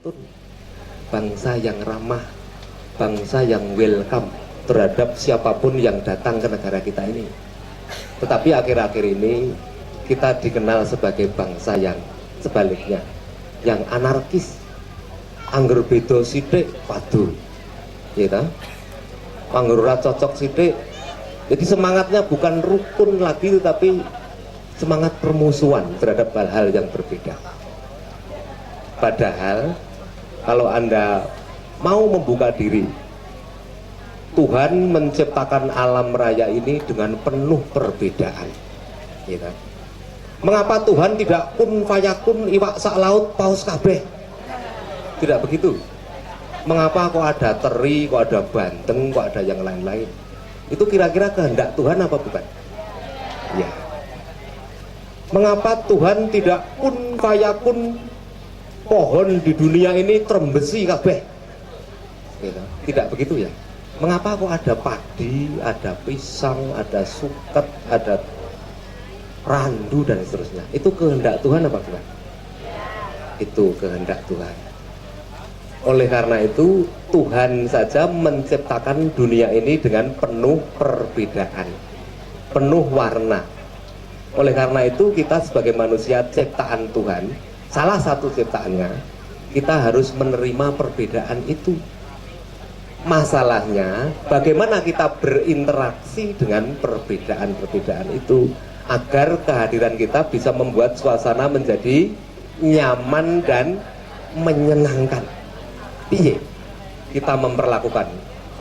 santun, bangsa yang ramah, bangsa yang welcome terhadap siapapun yang datang ke negara kita ini. Tetapi akhir-akhir ini kita dikenal sebagai bangsa yang sebaliknya, yang anarkis, angger beda sithik padu, gitu. Angger ora cocok sithik. Jadi semangatnya bukan rukun lagi, tetapi semangat permusuhan terhadap hal-hal yang berbeda. Padahal kalau Anda mau membuka diri, Tuhan menciptakan alam raya ini dengan penuh perbedaan, gitu. Mengapa Tuhan tidak kun fayakun iwak sak laut paus kabeh? Tidak begitu. Mengapa kok ada teri, kok ada bandeng, kok ada yang lain-lain? Itu kira-kira kehendak Tuhan apa bukan? Ya. Mengapa Tuhan tidak kun fayakun pohon di dunia ini trembesi kabeh? Gitu. Tidak begitu ya. Mengapa kok ada padi, ada pisang, ada suket, ada randu dan seterusnya? Itu kehendak Tuhan apa bukan? Itu kehendak Tuhan. Oleh karena itu Tuhan saja menciptakan dunia ini dengan penuh perbedaan, penuh warna. Oleh karena itu kita sebagai manusia ciptaan Tuhan, salah satu ciptaannya, kita harus menerima perbedaan itu. Masalahnya bagaimana kita berinteraksi dengan perbedaan-perbedaan itu agar kehadiran kita bisa membuat suasana menjadi nyaman dan menyenangkan. Piye kita memperlakukan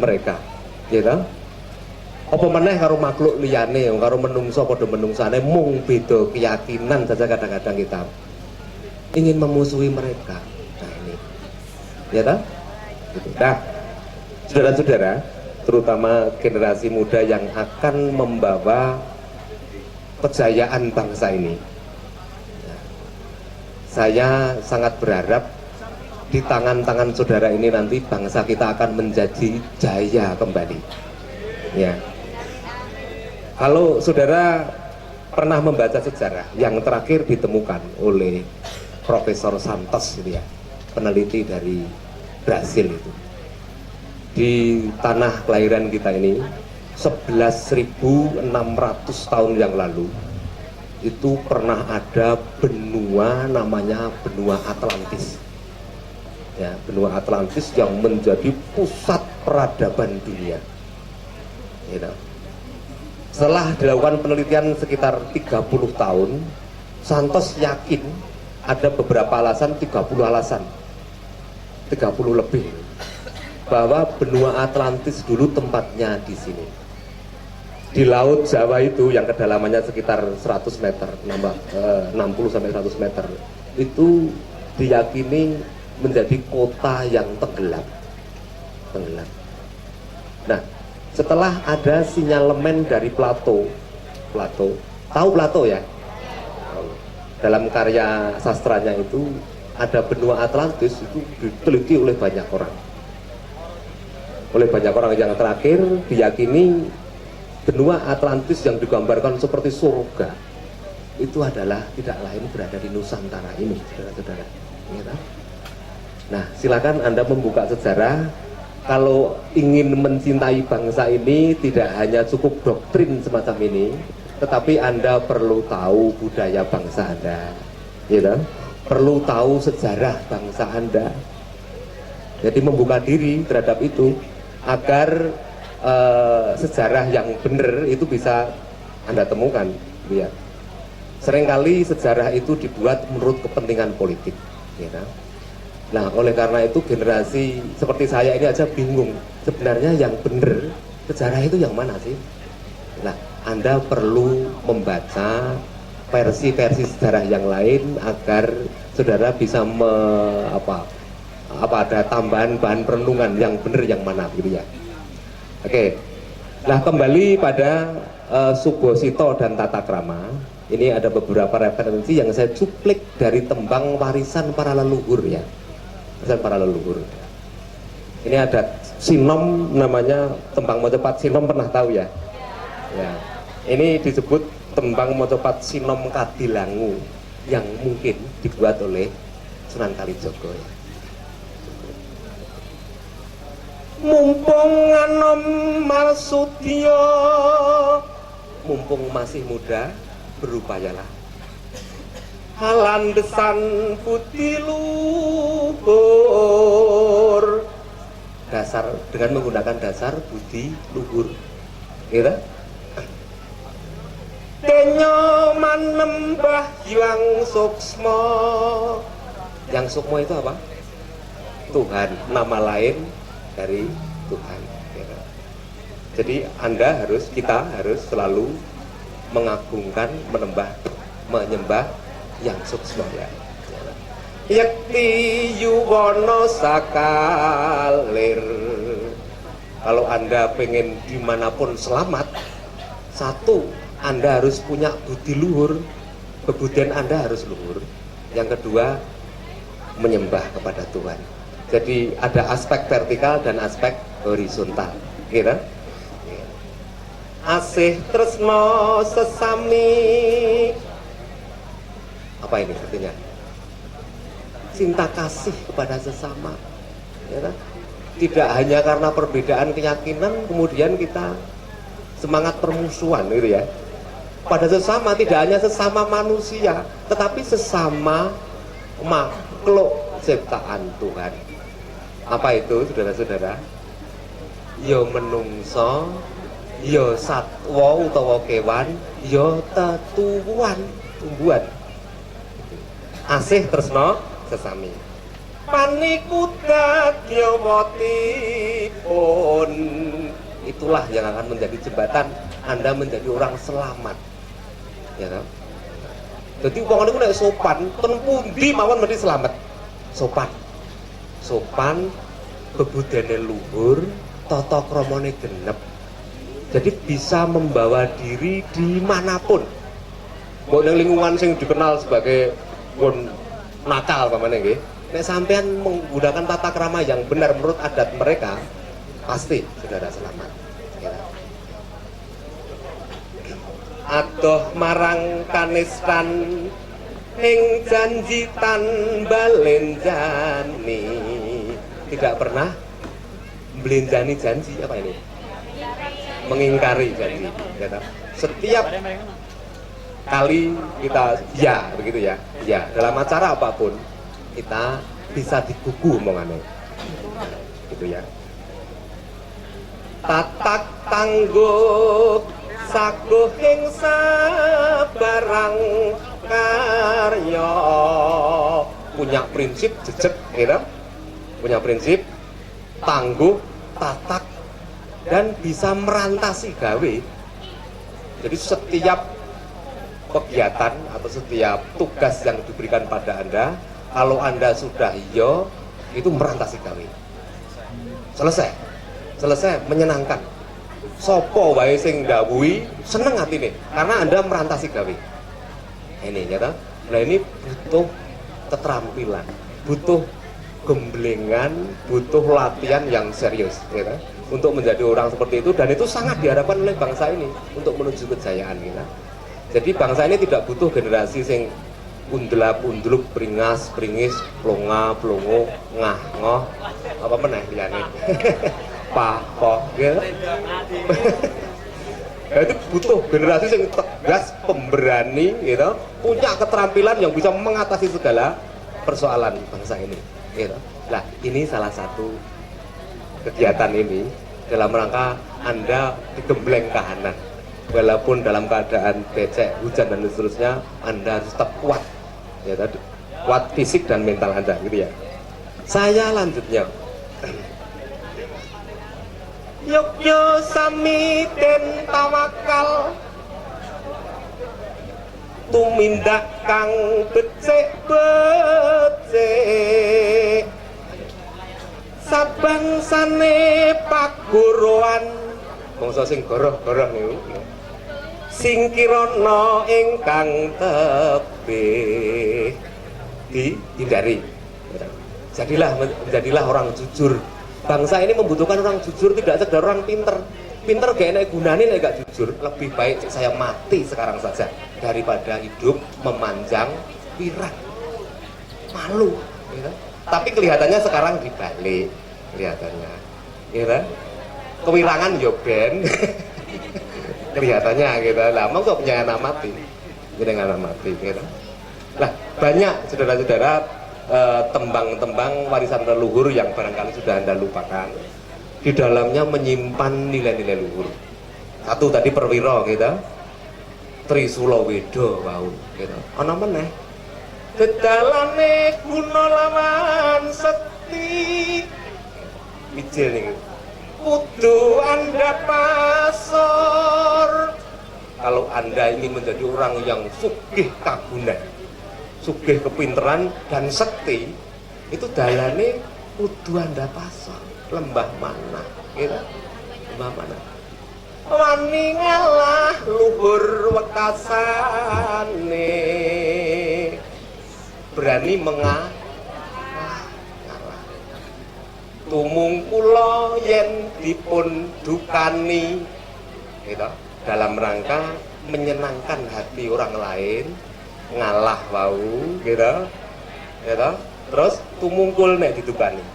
mereka, gitu. Apa meneh karo makhluk liyane, karo menungso padha menungsane mung beda keyakinan saja kadang-kadang kita ingin memusuhi mereka. Nah ini, ya toh? Gitu. Nah, saudara-saudara, terutama generasi muda yang akan membawa kejayaan bangsa ini, saya sangat berharap di tangan-tangan saudara ini nanti bangsa kita akan menjadi jaya kembali. Ya. Kalau saudara pernah membaca sejarah yang terakhir ditemukan oleh Profesor Santos, gitu ya, peneliti dari Brasil itu, di tanah kelahiran kita ini 11.600 tahun yang lalu itu pernah ada benua namanya benua Atlantis. Ya, benua Atlantis yang menjadi pusat peradaban dunia. Gitu. Setelah dilakukan penelitian sekitar 30 tahun, Santos yakin ada beberapa alasan, 30 alasan, 30 lebih, bahwa benua Atlantis dulu tempatnya di sini. Di Laut Jawa itu yang kedalamannya sekitar 100 meter, 60 sampai 100 meter, itu diyakini menjadi kota yang tenggelam. Nah, setelah ada sinyalemen dari Plato, tahu Plato ya? Dalam karya sastranya itu ada benua Atlantis itu diteliti oleh banyak orang. Yang terakhir diyakini benua Atlantis yang digambarkan seperti surga itu adalah tidak lain berada di Nusantara ini, saudara-saudara. Nah, silakan Anda membuka sejarah. Kalau ingin mencintai bangsa ini tidak hanya cukup doktrin semacam ini, tetapi Anda perlu tahu budaya bangsa Anda, gitu? Perlu tahu sejarah bangsa Anda. Jadi membuka diri terhadap itu agar sejarah yang benar itu bisa Anda temukan. Ya. Seringkali sejarah itu dibuat menurut kepentingan politik, gitu. Nah, oleh karena itu generasi seperti saya ini aja bingung, sebenarnya yang benar sejarah itu yang mana sih? Nah, Anda perlu membaca versi-versi sejarah yang lain agar saudara bisa ada tambahan bahan perenungan yang benar yang mana, gitu ya. Oke. Nah, kembali pada Subosito dan Tata Krama. Ini ada beberapa referensi yang saya cuplik dari tembang warisan para leluhur, ya. Para leluhur. Ini ada sinom namanya tembang Mojopat Sinom, pernah tahu ya? Ya. Ini disebut tembang Mojopat Sinom Kadilangu yang mungkin dibuat oleh Sunan Kalijogo. Ya. mumpung anom marsudya, mumpung masih muda, berupayalah halandesan budi luhur, dasar dengan menggunakan dasar budi luhur, gitu. Denyo manembah yang suksmo. Yang sukmo itu apa? Tuhan, nama lain dari Tuhan, gitu. Jadi kita harus selalu mengagungkan, menyembah yang suksmo, ya. Yakti yuwono sakalir. Kalau Anda pengen dimanapun selamat, satu, Anda harus punya budi luhur, kebudian Anda harus luhur. Yang kedua, menyembah kepada Tuhan. Jadi ada aspek vertikal dan aspek horizontal, gitu. Asih tresno sesami. Apa ini artinya? Cinta kasih kepada sesama, ya. Tidak hanya karena perbedaan keyakinan kemudian kita semangat permusuhan, gitu ya. Pada sesama, tidak hanya sesama manusia, tetapi sesama makhluk ciptaan Tuhan. Apa itu, saudara-saudara? Yo menungso, yo satwa utawa kewan, yo tetuwuhan, tumbuhan. Asih tresno sesami. Paniku dadyawatipun. Itulah yang akan menjadi jembatan Anda menjadi orang selamat, ya kan? Jadi wong niku nek sopan, ten pundi mawon mesti selamat. Sopan, bebudene luhur, tata kramane genep. Jadi bisa membawa diri dimanapun. Mbok ning lingkungan sing dikenal sebagai wong nakal pamane nggih. Nek sampean menggunakan tata krama yang benar menurut adat mereka, pasti saudara selamat. Ya. Adoh marang kanistan ing janji tan balenjani. Tidak pernah belenjani janji, apa ini? Mengingkari janji, ya. Setiap kali kita ya begitu ya, ya dalam acara apapun kita bisa digugu omongannya, gitu ya. Tatak tangguh saguhing sabarang karya, punya prinsip jejeg, gitu. Punya prinsip tangguh, tatak, dan bisa merantasi gawe. Jadi setiap kegiatan atau setiap tugas yang diberikan pada Anda, kalau Anda sudah iyo, itu merantasi gawe. Selesai, menyenangkan. Sopo wae sing ndawuhi seneng atine karena Anda merantasi gawe. Ini ya toh. Nah ini butuh keterampilan, butuh gemblengan, butuh latihan yang serius, ya kan? Untuk menjadi orang seperti itu, dan itu sangat diharapkan oleh bangsa ini untuk menuju kejayaan, ya kan? Jadi bangsa ini tidak butuh generasi sing undlap-undlup, beringas, beringis, plonga, plongo, ngah, ngoh, apa meneh liyane. Pah, ya. Ya, itu butuh generasi yang tegas, pemberani, gitu, punya keterampilan yang bisa mengatasi segala persoalan bangsa ini. Gitu. Nah, ini salah satu kegiatan ini dalam rangka Anda digembleng kahanan. Walaupun dalam keadaan becek, hujan dan seterusnya, Anda harus tetap kuat, ya, kuat fisik dan mental Anda, gitu ya. Saya lanjutnya. Yogyo sami den tawakal, tumindak kang becik-becik, sabangsane paguruan, bangsa sing goroh-goroh niku, sing kirana ingkang tebih dihindari. Menjadilah orang jujur. Bangsa ini membutuhkan orang jujur, tidak sekedar orang pinter. Pinter gak enak gunanya nek gak jujur. Lebih baik saya mati sekarang saja daripada hidup memanjang pirat. Malu, ya. Tapi kelihatannya sekarang dibalik, kelihatannya. gitu. Kewirangan yo ben. Kelihatannya gitu. Lah mau kok punya anak mati. Dengan anak mati gitu. Nah, banyak saudara-saudara tembang-tembang warisan leluhur yang barangkali sudah Anda lupakan. Di dalamnya menyimpan nilai-nilai luhur. Satu tadi perwira gitu. Trisula Weda wau gitu. Ana meneh. Dedalane guna lawan sekti. Ijil niku. Kudu Anda pasor. Kalau Anda ingin menjadi orang yang sugih kagunan, sugih kepinteran dan sekti, itu dalane kudu Anda pasor. Lembah mana? Gitu. Lembah mana? Wani ngalah luhur wekasane, berani mengalah. Tumung kula yen dipun dukani, gitu, dalam rangka menyenangkan hati orang lain, ngalah wau, gitu, gitu. Terus tumungkul nek didukani.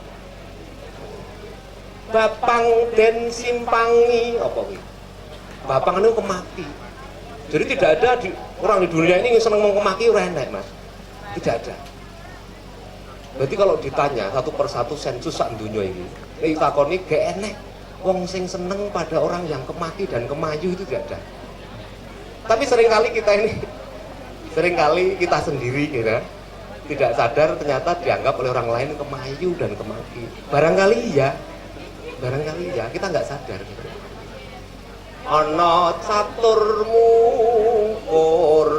Bapang den simpangi apa kuwi? Bapang itu kemaki. Jadi tidak ada orang di dunia ini yang senang mau kemaki ora enak, Mas. Tidak ada. Berarti kalau ditanya satu persatu sensus sak dunia ini, nek takoni gak enek wong sing seneng pada orang yang kemaki dan kemayu itu tidak ada. Tapi seringkali kita sendiri gitu, tidak sadar ternyata dianggap oleh orang lain kemayu dan kemaki. Barangkali ya, kita nggak sadar gitu. Ana catur mungkur.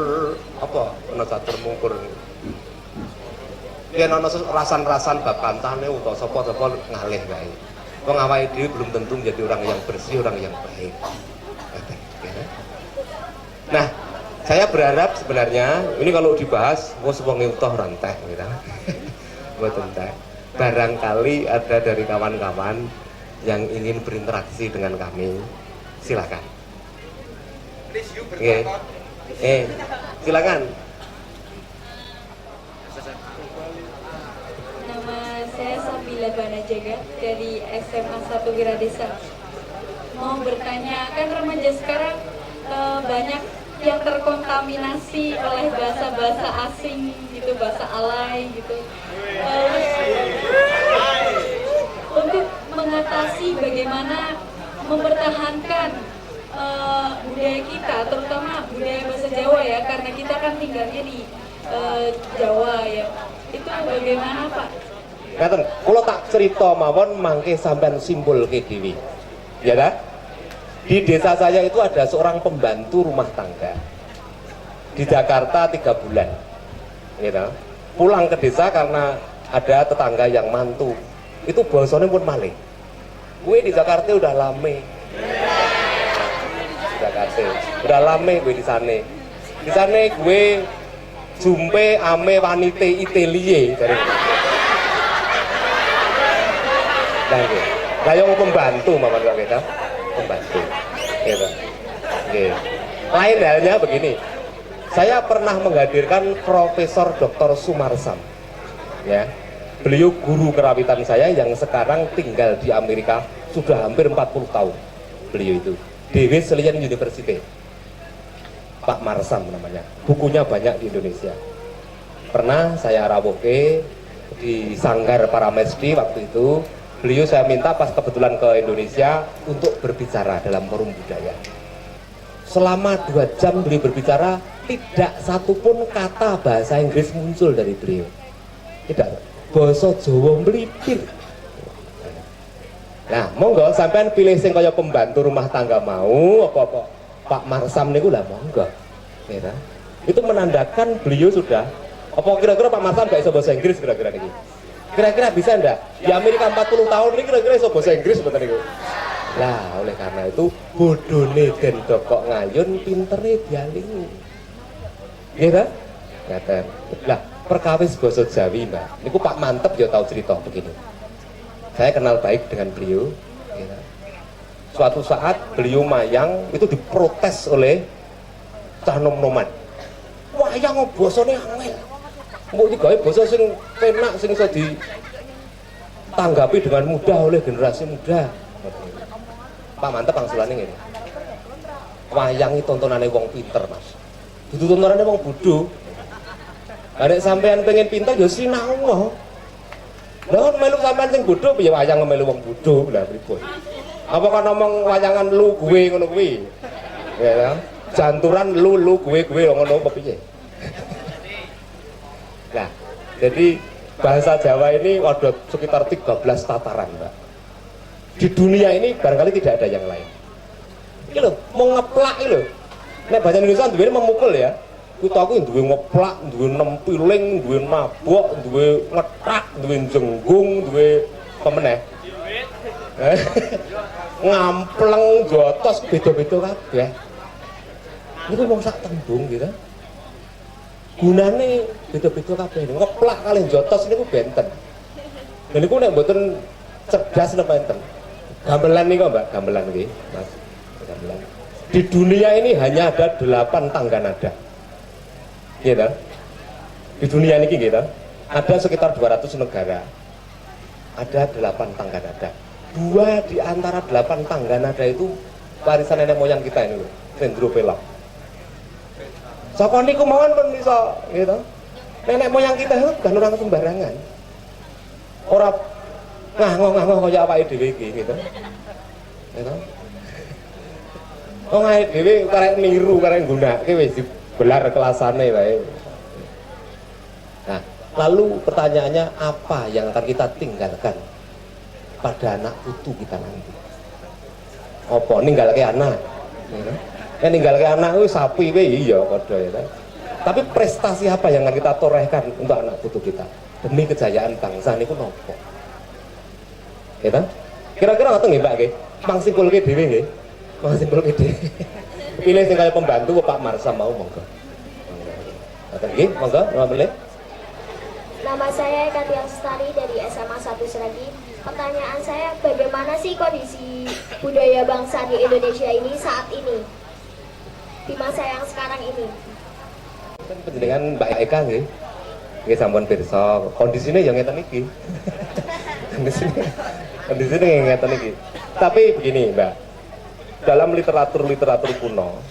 Apa ana catur mungkur? Yen ana rasan-rasan bab kancane utawa sapa-sapa ngalih kae. Wong awake dhewe belum tentu menjadi orang yang bersih, orang yang baik. Nah, saya berharap sebenarnya ini kalau dibahas wis wong utuh rantai gitu. Mboten teh. Barangkali ada dari kawan-kawan yang ingin berinteraksi dengan kami. Silakan. Silakan. Nama saya Sabila Banajaga dari SMA 1 Wiradesa. Mau bertanya, kan remaja sekarang banyak yang terkontaminasi oleh bahasa-bahasa asing gitu, bahasa alay gitu. Untuk mengatasi bagaimana mempertahankan budaya kita, terutama budaya bahasa Jawa ya, karena kita kan tinggalnya di Jawa ya. Itu bagaimana Pak? Ngaten, kula tak cerita mawon mangke sampean simpulke dhewe. Ya kan? Di desa saya itu ada seorang pembantu rumah tangga. Di Jakarta 3 bulan. Gitu. Pulang ke desa karena ada tetangga yang mantu. Itu bosone pun maling. Gue di Jakarta udah lame. Jakarta udah lame gue di sana. Di sana gue jumpe ame wanite Italie dari. Nah, yang pembantu mawon kok kita, pembantu. Gitu. Gitu. Lain halnya begini. Saya pernah menghadirkan Profesor Dr. Sumarsam. Ya. Beliau guru kerawitan saya yang sekarang tinggal di Amerika sudah hampir 40 tahun. Beliau itu di Wesleyan University. Pak Marsam namanya. Bukunya banyak di Indonesia. Pernah saya rawuhke di Sanggar Paramesdi waktu itu. Beliau saya minta pas kebetulan ke Indonesia untuk berbicara dalam forum budaya. Selama 2 jam beliau berbicara, tidak satupun kata bahasa Inggris muncul dari beliau. Tidak. Basa Jawa mlipir. Nah, monggo sampean pilih sing kaya pembantu rumah tangga mau apa-apa Pak Marsam niku lah monggo. Ya, itu menandakan beliau sudah apa kira-kira Pak Marsam gak iso bahasa Inggris kira-kira niki. Kira-kira bisa ndak? Di Amerika 40 tahun ini kira-kira iso bahasa Inggris mboten niku. Lah, oleh karena itu bodone den dokok ngayun, pintere dialingi. Nggih ta? Ngaten. Lah, perkawis basa Jawi, Mbak. Niku Pak Mantep ya tahu cerita begini. Saya kenal baik dengan beliau. Ya. Suatu saat beliau mayang itu diprotes oleh cah nom-noman. Wayang basane angel. Mbok iki gawe basa sing penak sing iso ditanggapi dengan mudah oleh generasi muda. Pak mantep angsulane ngene. Wayang iki tontonane wong pinter, Mas. Dudu tontonane wong bodho. Lah nek sampean pengen pinter ya sinau wae. Lah melu sampean sing bodho piye wayang melu wong bodho lha pripun. Apa kan ngomong wayangan lu gue ngono kuwi. Ya, janturan lu gue ngono apa piye? Nah, jadi bahasa Jawa ini ada sekitar 13 tataran, Mbak. Di dunia ini barangkali tidak ada yang lain. Ini loh, mau ngeplak ini loh. Nek bahasa Indonesia duwe memukul ya. Kita aku duwe ngeplak, duwe nempiling, duwe nabok, duwe ngetak, duwe jenggung, duwe pemeneh. Ngampleng jotos beda-beda kabeh. Niku wong sak tembung gitu. Gunane beda-beda kabeh. Ngeplak kali jotos niku benten. Lha niku nek mboten cerdas napa enten. Gamelan niku Mbak, gamelan nggih, Mas. Gamelan. Di dunia ini hanya ada 8 tangga nada. Gitu. Di dunia ini gitu. Ada sekitar 200 negara. Ada 8 tangga nada. 2 di antara 8 tangga nada itu warisan nenek moyang kita ini loh, dendropela. Saka niku mawon pun bisa gitu. Nenek moyang kita itu bukan orang sembarangan. Ora ngah-ngah kaya awake dhewe iki gitu. Gitu. Wong awake dhewe karek niru, karek nggunakake wis dibelar kelasane wae. Nah, lalu pertanyaannya apa yang akan kita tinggalkan pada anak putu kita nanti? Apa ninggalke anak? Ya. Ninggalke anak itu sapi iya padha ya. Tapi prestasi apa yang akan kita torehkan untuk anak putu kita demi kejayaan bangsa niku napa? Ya kan? Kira-kira ngoten nggih Mbak nggih. Mangsimpulke dhewe nggih. Mangsimpulke dhewe. Pilih sing kaya pembantu Pak Marsam mau monggo. Ngoten nggih, monggo nomor. Nama saya Eka Tiang Sestari dari SMA 1 Seragi. Pertanyaan saya, bagaimana sih kondisi budaya bangsa di Indonesia ini saat ini? Di masa yang sekarang ini? Penjenengan Mbak Eka nggih. Nggih sampun pirsa, kondisine ya ngeten iki. Kondisine ngeten iki. Tapi begini, Mbak. Dalam literatur kuno,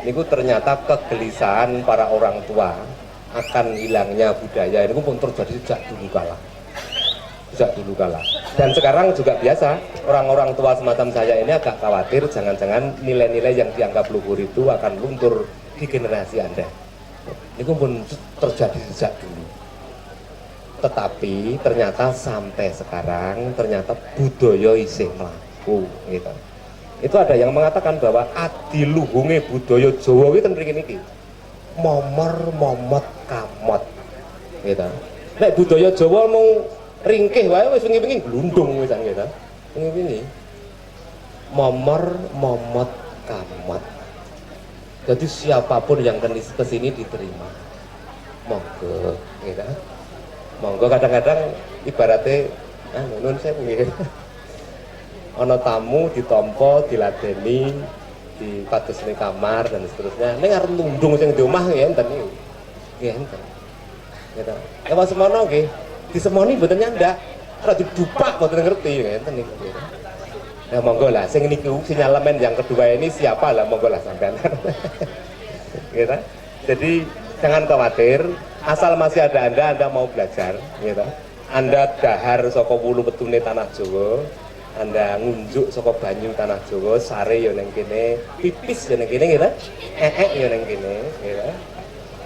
niku ternyata kegelisahan para orang tua akan hilangnya budaya ini pun terjadi sejak dulu kala. Dan sekarang juga biasa, orang-orang tua semacam saya ini agak khawatir jangan-jangan nilai-nilai yang dianggap luhur itu akan luntur di generasi Anda. Ini pun terjadi sejak dulu. Tetapi ternyata sampai sekarang ternyata budaya isih mlaku gitu. Itu ada yang mengatakan bahwa adiluhunge budaya Jawa iki ten mriki niki. Momot kamot gitu. Nek budaya Jawa mau ringkih wae wis wingi-wingi glundung wisan gitu. Wingi-wingi momot kamot. Jadi siapapun yang ke sini diterima. Monggo gitu. Monggo kadang-kadang ibaratnya nun saya nggih. Ana tamu ditampa diladeni di patusne kamar dan seterusnya. Ning arep nundung sing di omah ya enten iki. Nggih enten. Gitu. Ya pas semono nggih, disemoni mboten nyandak. Ora didupak mboten ngerti ya enten niku. Ya monggo lah sing niku sinyalemen yang kedua ini siapa lah monggo lah sampean. Gitu. Jadi jangan khawatir, asal masih ada Anda mau belajar gitu. Anda dahar saka wulu wetune tanah Jawa. Anda ngunjuk saka banyu tanah Jawa, sare ya ning kene, pipis ya ning kene gitu. Ya ning kene gitu.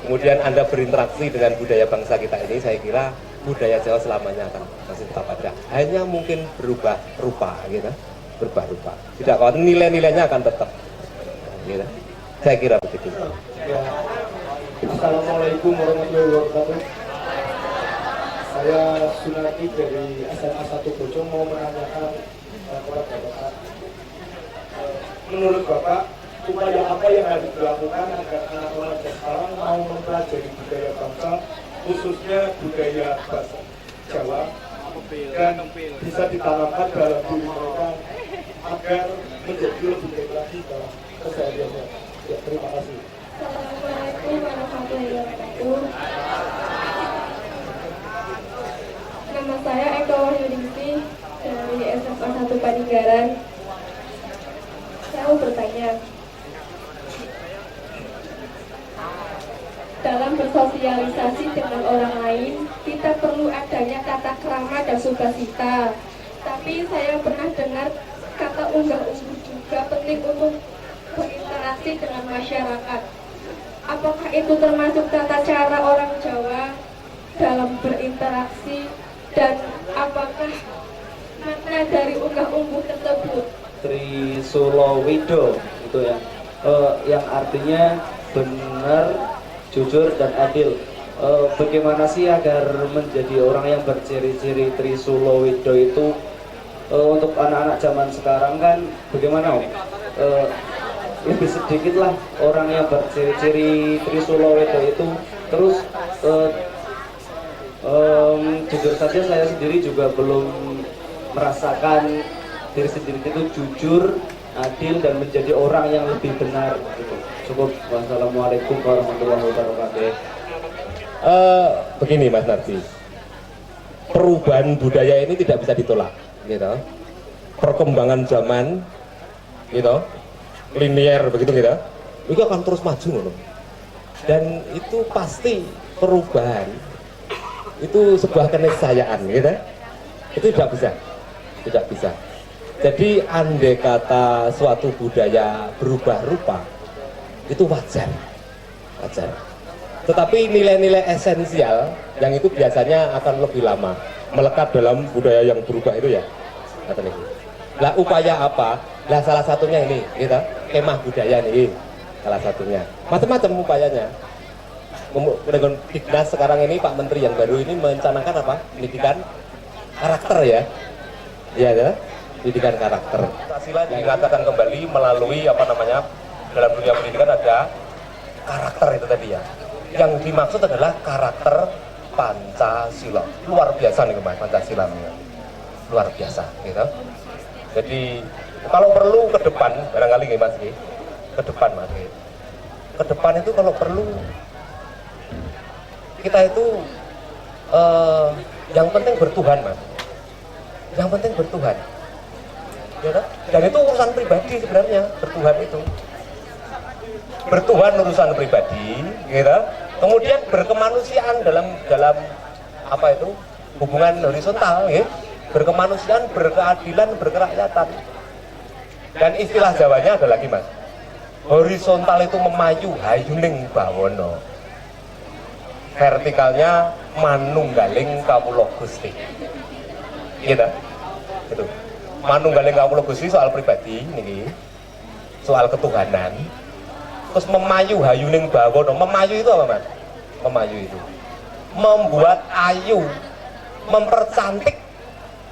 Kemudian Anda berinteraksi dengan budaya bangsa kita ini, saya kira budaya Jawa selamanya akan masih tetap ada. Hanya mungkin berubah rupa gitu. Berubah rupa. Tidak khawatir, nilai-nilainya akan tetap. Gitu. Saya kira begitu. Ya. Assalamualaikum warahmatullahi wabarakatuh. Saya Sunati dari SMA 1 Bojong mau menanyakan kepada Bapak. Menurut Bapak, upaya apa yang harus dilakukan agar anak remaja sekarang mau mempelajari budaya bangsa, khususnya budaya bahasa Jawa, dan bisa ditanamkan dalam diri mereka agar menjadi lebih baik lagi dalam kesehariannya. Ya, terima kasih. Assalamualaikum warahmatullahi wabarakatuh. Nama saya Eka Wahyuningsih dari SMA 1 Paninggaran. sukacita. Tapi saya pernah dengar kata unggah-ungguh juga penting untuk berinteraksi dengan masyarakat. Apakah itu termasuk tata cara orang Jawa dalam berinteraksi, dan apakah makna dari unggah-ungguh tersebut? Trisulowido itu ya, yang artinya benar, jujur, dan adil. Bagaimana sih agar menjadi orang yang berciri-ciri Trisulowido itu? Untuk anak-anak zaman sekarang kan bagaimana Om? Lebih sedikit lah orang yang berciri-ciri Trisulowido itu. Terus jujur saja saya sendiri juga belum merasakan diri sendiri itu jujur, adil, dan menjadi orang yang lebih benar gitu. Cukup. Wassalamualaikum warahmatullahi wabarakatuh. Begini Mas Nardi, perubahan budaya ini tidak bisa ditolak, gitu. Perkembangan zaman, gitu, linier begitu, gitu, itu akan terus maju, gitu. Dan itu pasti perubahan itu sebuah keniscayaan, gitu. Itu tidak bisa. Jadi andai kata suatu budaya berubah rupa, itu wajar. Tetapi nilai-nilai esensial yang itu biasanya akan lebih lama melekat dalam budaya yang berubah itu ya. Lah upaya apa? Lah salah satunya ini, gitu, kemah budaya nih, salah satunya. Macam-macam upayanya. Dengan Diknas sekarang ini Pak Menteri yang baru ini mencanangkan apa? Pendidikan karakter ya. Iya ya, pendidikan karakter. Pancasila diingatkan kembali melalui apa namanya? Dalam dunia pendidikan ada karakter itu tadi ya. Yang dimaksud adalah karakter Pancasila. Luar biasa nih Mas Pancasila. Luar biasa gitu. Jadi kalau perlu ke depan barangkali nggih Mas nggih. Ke depan Mas nggih. Ke depan itu kalau perlu kita itu yang penting bertuhan Mas. Yang penting bertuhan. Ya, dan itu urusan pribadi sebenarnya, bertuhan itu. Bertuhan urusan pribadi, gitu. Kemudian berkemanusiaan dalam apa itu hubungan horizontal, gitu. Berkemanusiaan, berkeadilan, berkerakyatan. Dan istilah Jawanya ada lagi Mas. Horizontal itu memayu hayuning bawono. Vertikalnya manunggaling kawula Gusti. Gitu. Itu. Manunggaling kawula Gusti soal pribadi niki. Soal ketuhanan. Terus memayu hayuning bawono. Memayu itu apa Mas? Memayu itu membuat ayu, mempercantik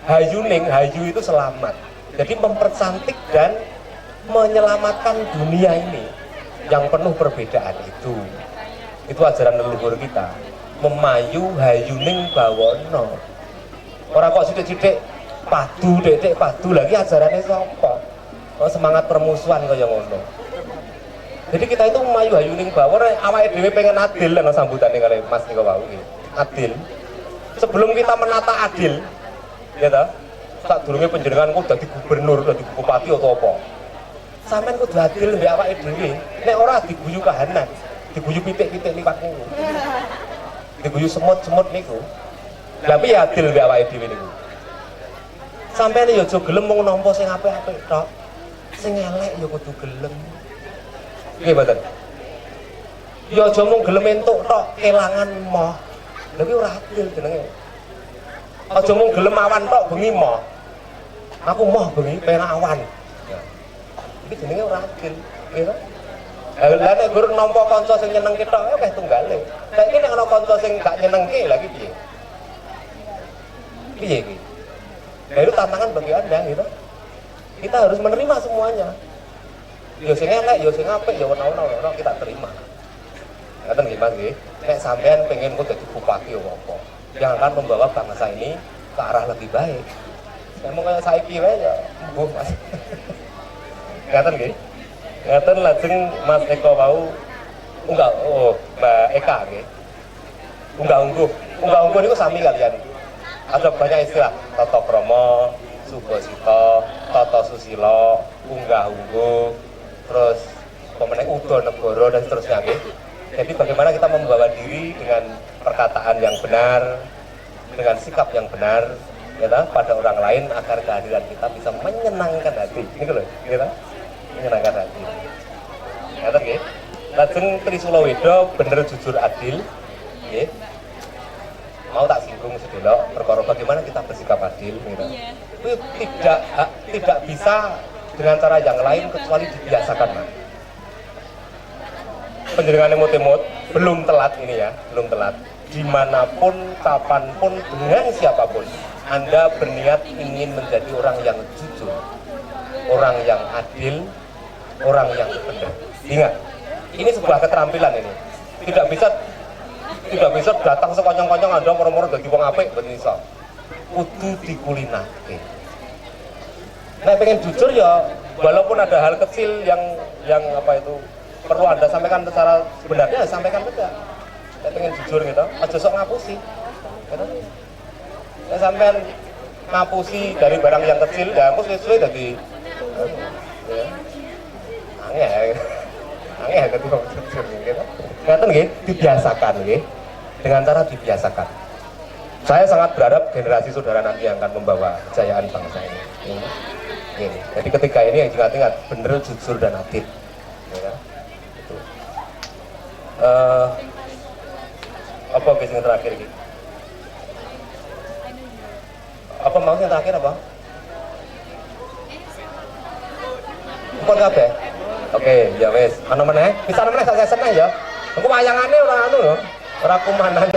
hayuning. Hayu itu selamat. Jadi mempercantik dan menyelamatkan dunia ini yang penuh perbedaan itu. Itu ajaran leluhur kita. Memayu hayuning bawono. Orang kok sidik-sidik padu, dedek padu lagi ajarannya sapa? Oh, semangat permusuhan kaya ngono. Jadi kita itu memayu hayuning bawono, awake dhewe pengen adil lan sambutane kali Mas nika wau iki. Adil. Sebelum kita menata adil, ya ta? Sadurunge panjenengan kok dadi gubernur, dadi bupati atau apa? Sampeyan kudu adil mbek awake dhewe. Nek ora diguyu kahanan, diguyu pitik-pitik liwat niku. Diguyu semut-semut niku. Lah piye adil mbek awake dhewe niku? Sampeyan ya aja gelem mung nampa sing apik-apik tok. Sing elek ya kudu gelem. Nggih mboten. Ya aja mung gelem entuk tok, kelangan moh. Lha kuwi ora adil jenenge. Aja mung gelem awan tok bengi moh. Aku moh bengi pengen awan. Iki jenenge ora adil, nggih to? Lah nek gur nampa kanca sing nyenengke tok akeh tunggale. Saiki nek ana kanca sing gak nyenengke lha iki piye? Piye iki? Nah, itu tantangan bagi Anda gitu. Kita harus menerima semuanya. Ya sing elek, ya sing apik, ya ono-ono kita terima. Ngaten nggih Mas nggih. Nek sampean pengen kok dadi bupati apa, yang akan membawa bangsa ini ke arah lebih baik. Emang kaya saiki wae ya mbuh Mas. Ngaten nggih. Ngaten lajeng Mas Eko wau unggah Mbak Eka nggih. Unggah-ungguh niku sami kalian. Ada banyak istilah, tata krama, subasita, tata susila, unggah-ungguh, terus pemenang udo negara dan seterusnya nggih. Jadi bagaimana kita membawa diri dengan perkataan yang benar, dengan sikap yang benar, gitu, pada orang lain agar kehadiran kita bisa menyenangkan hati. Ini loh, gitu, menyenangkan hati. Ngerti nggih? Lajeng Trisula Weda bener jujur adil, nggih. Mau tak singgung sedelok perkara bagaimana kita bersikap adil, gitu. Itu tidak bisa dengan cara yang lain kecuali dibiasakan, Mas. Penjenengan emot-emot belum telat ini ya, belum telat. Dimanapun, kapanpun, dengan siapapun, Anda berniat ingin menjadi orang yang jujur, orang yang adil, orang yang benar. Ingat, ini sebuah keterampilan ini. Tidak bisa datang sekonyong-konyong Anda moro-moro dadi wong apik mboten iso. Kudu dikulinake. Nah, pengen jujur ya, walaupun ada hal kecil yang apa itu perlu Anda sampaikan secara sebenarnya, ya sampaikan saja. Saya pengen jujur gitu, aja sok ngapusi. Gitu. Saya sampean ngapusi dari barang yang kecil, ya aku sesuai dari angin ketika jujur gitu. Ngeten nggih, dibiasakan nggih. Dengan cara dibiasakan. Saya sangat berharap generasi saudara nanti yang akan membawa kejayaan bangsa ini. Ini. Jadi ketika ini yang ingat-ingat bener, jujur dan adil. Ya. Itu. Apa guys yang terakhir ini? Apa mau yang terakhir apa? Bukan kabeh. Oke, ya wes. Ana meneh? Bisa meneh saya seneng ya. Aku wayangane ora anu lho. Ora kumanan.